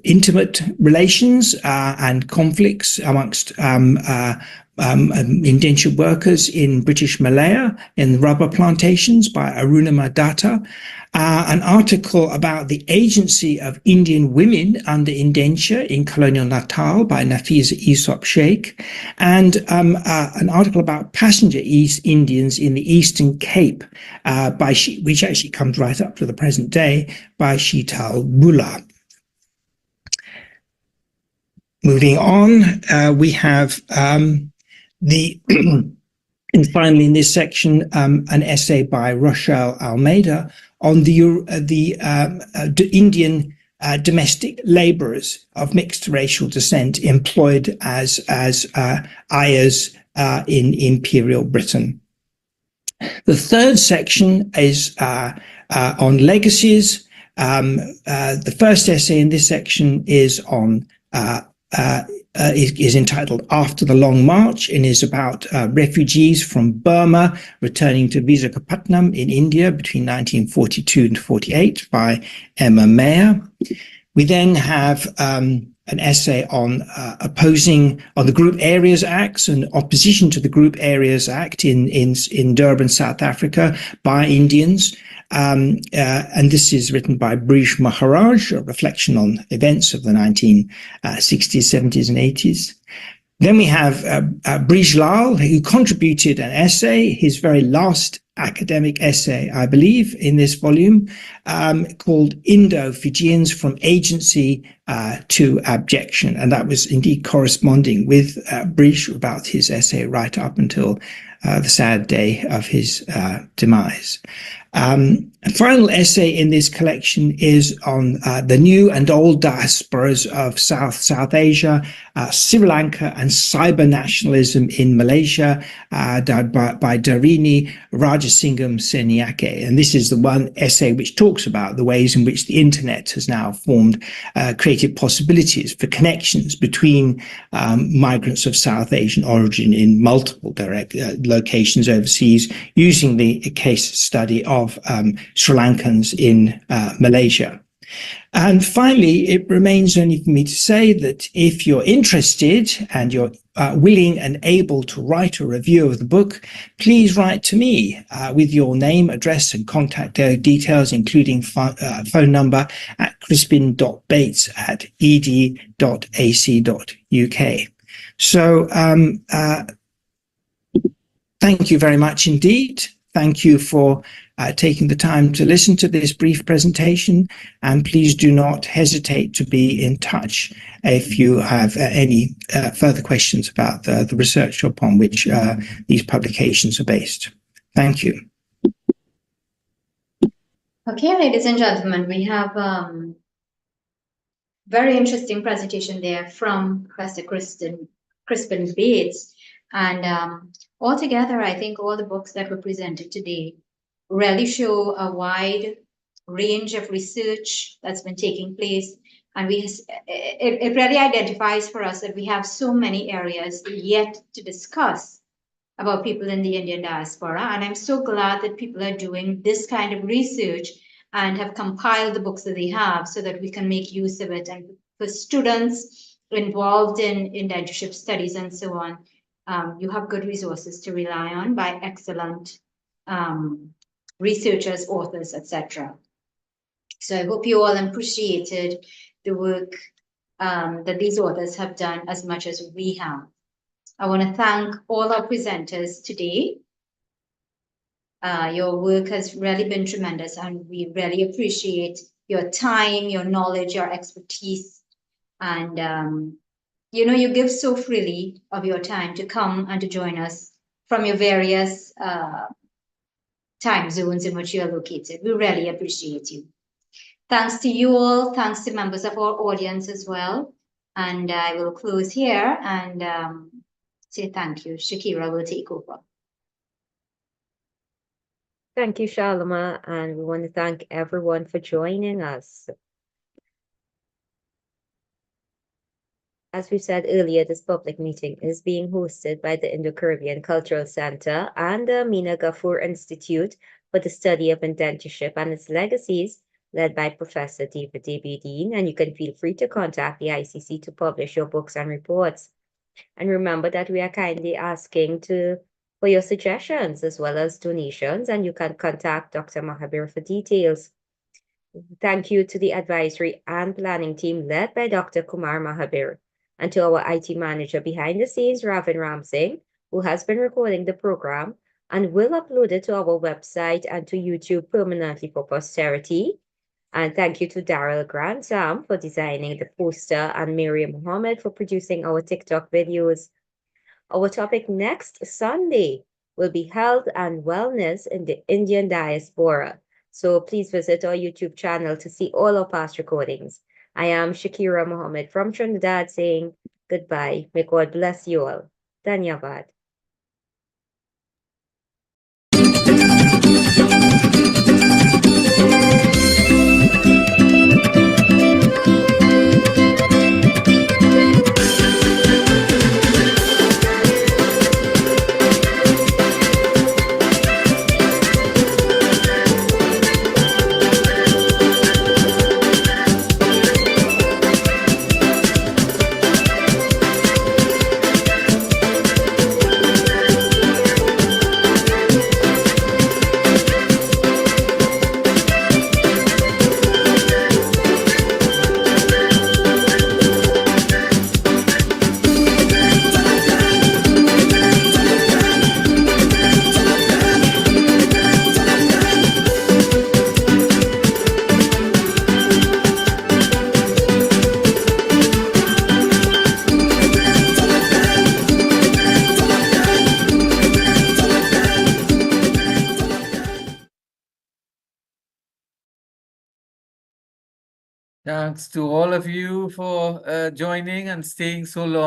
intimate relations and conflicts amongst indentured workers in British Malaya in rubber plantations by Arunima Datta, an article about the agency of Indian women under indenture in colonial Natal by Nafisa Aesop Sheikh, and an article about passenger East Indians in the Eastern Cape, which actually comes right up to the present day, by Sheetal Bula. Moving on, we have and finally in this section, an essay by Rochelle Almeida on the Indian domestic laborers of mixed racial descent employed as ayahs in Imperial Britain. The third section is on legacies. The first essay in this section is on is entitled After the Long March and is about refugees from Burma returning to Visakhapatnam in India between 1942 and 48 by Emma Mayer. We then have an essay on opposing on the Group Areas Acts and opposition to the Group Areas Act in Durban, South Africa by Indians. And this is written by Brish Maharaj, a reflection on events of the 1960s, 70s, and 80s. Then we have Brij Lal, who contributed an essay, his very last academic essay, I believe, in this volume, called Indo-Fijians from Agency to Abjection. And that was indeed corresponding with Brij about his essay right up until the sad day of his demise. A final essay in this collection is on the new and old diasporas of South Asia, Sri Lanka, and cyber nationalism in Malaysia, by Darini Rajasingham Seniake. And this is the one essay which talks about the ways in which the internet has now created possibilities for connections between migrants of South Asian origin in multiple direct locations overseas, using the case study of Sri Lankans in Malaysia. And finally, it remains only for me to say that if you're interested and you're willing and able to write a review of the book, please write to me with your name, address, and contact details, including phone number at crispin.bates@ed.ac.uk. So thank you very much indeed. Thank you for taking the time to listen to this brief presentation, and please do not hesitate to be in touch if you have any further questions about the research upon which these publications are based. Thank you. Okay, ladies and gentlemen, we have very interesting presentation there from Professor Crispin Bates. And altogether, I think all the books that were presented today really show a wide range of research that's been taking place. And it really identifies for us that we have so many areas yet to discuss about people in the Indian diaspora. And I'm so glad that people are doing this kind of research and have compiled the books that they have so that we can make use of it. And for students involved in indentureship studies and so on, you have good resources to rely on by excellent researchers, authors, etc. So I hope you all appreciated the work that these authors have done as much as we have. I want to thank all our presenters today. Your work has really been tremendous, and we really appreciate your time, your knowledge, your expertise. And, you know, you give so freely of your time to come and to join us from your various time zones in which you are located. We really appreciate you. Thanks to you all. Thanks to members of our audience as well. And I will close here and say thank you. Shakira will take over. Thank you, Shalima, and we want to thank everyone for joining us. As we said earlier, this public meeting is being hosted by the Indo-Caribbean Cultural Center and the Mina Gafoor Institute for the Study of Indentureship and its Legacies, led by Professor David Dean, and you can feel free to contact the ICC to publish your books and reports. And remember that we are kindly asking for your suggestions as well as donations, and you can contact Dr. Mahabir for details. Thank you to the advisory and planning team led by Dr. Kumar Mahabir, and to our IT manager behind the scenes, Ravin Ramsingh, who has been recording the program and will upload it to our website and to YouTube permanently for posterity. And thank you to Daryl Grantham for designing the poster and Miriam Mohammed for producing our TikTok videos. Our topic next Sunday will be health and wellness in the Indian diaspora. So please visit our YouTube channel to see all our past recordings. I am Shakira Mohammed from Trinidad saying goodbye. May God bless you all. Dhanyavad. Thanks to all of you for joining and staying so long.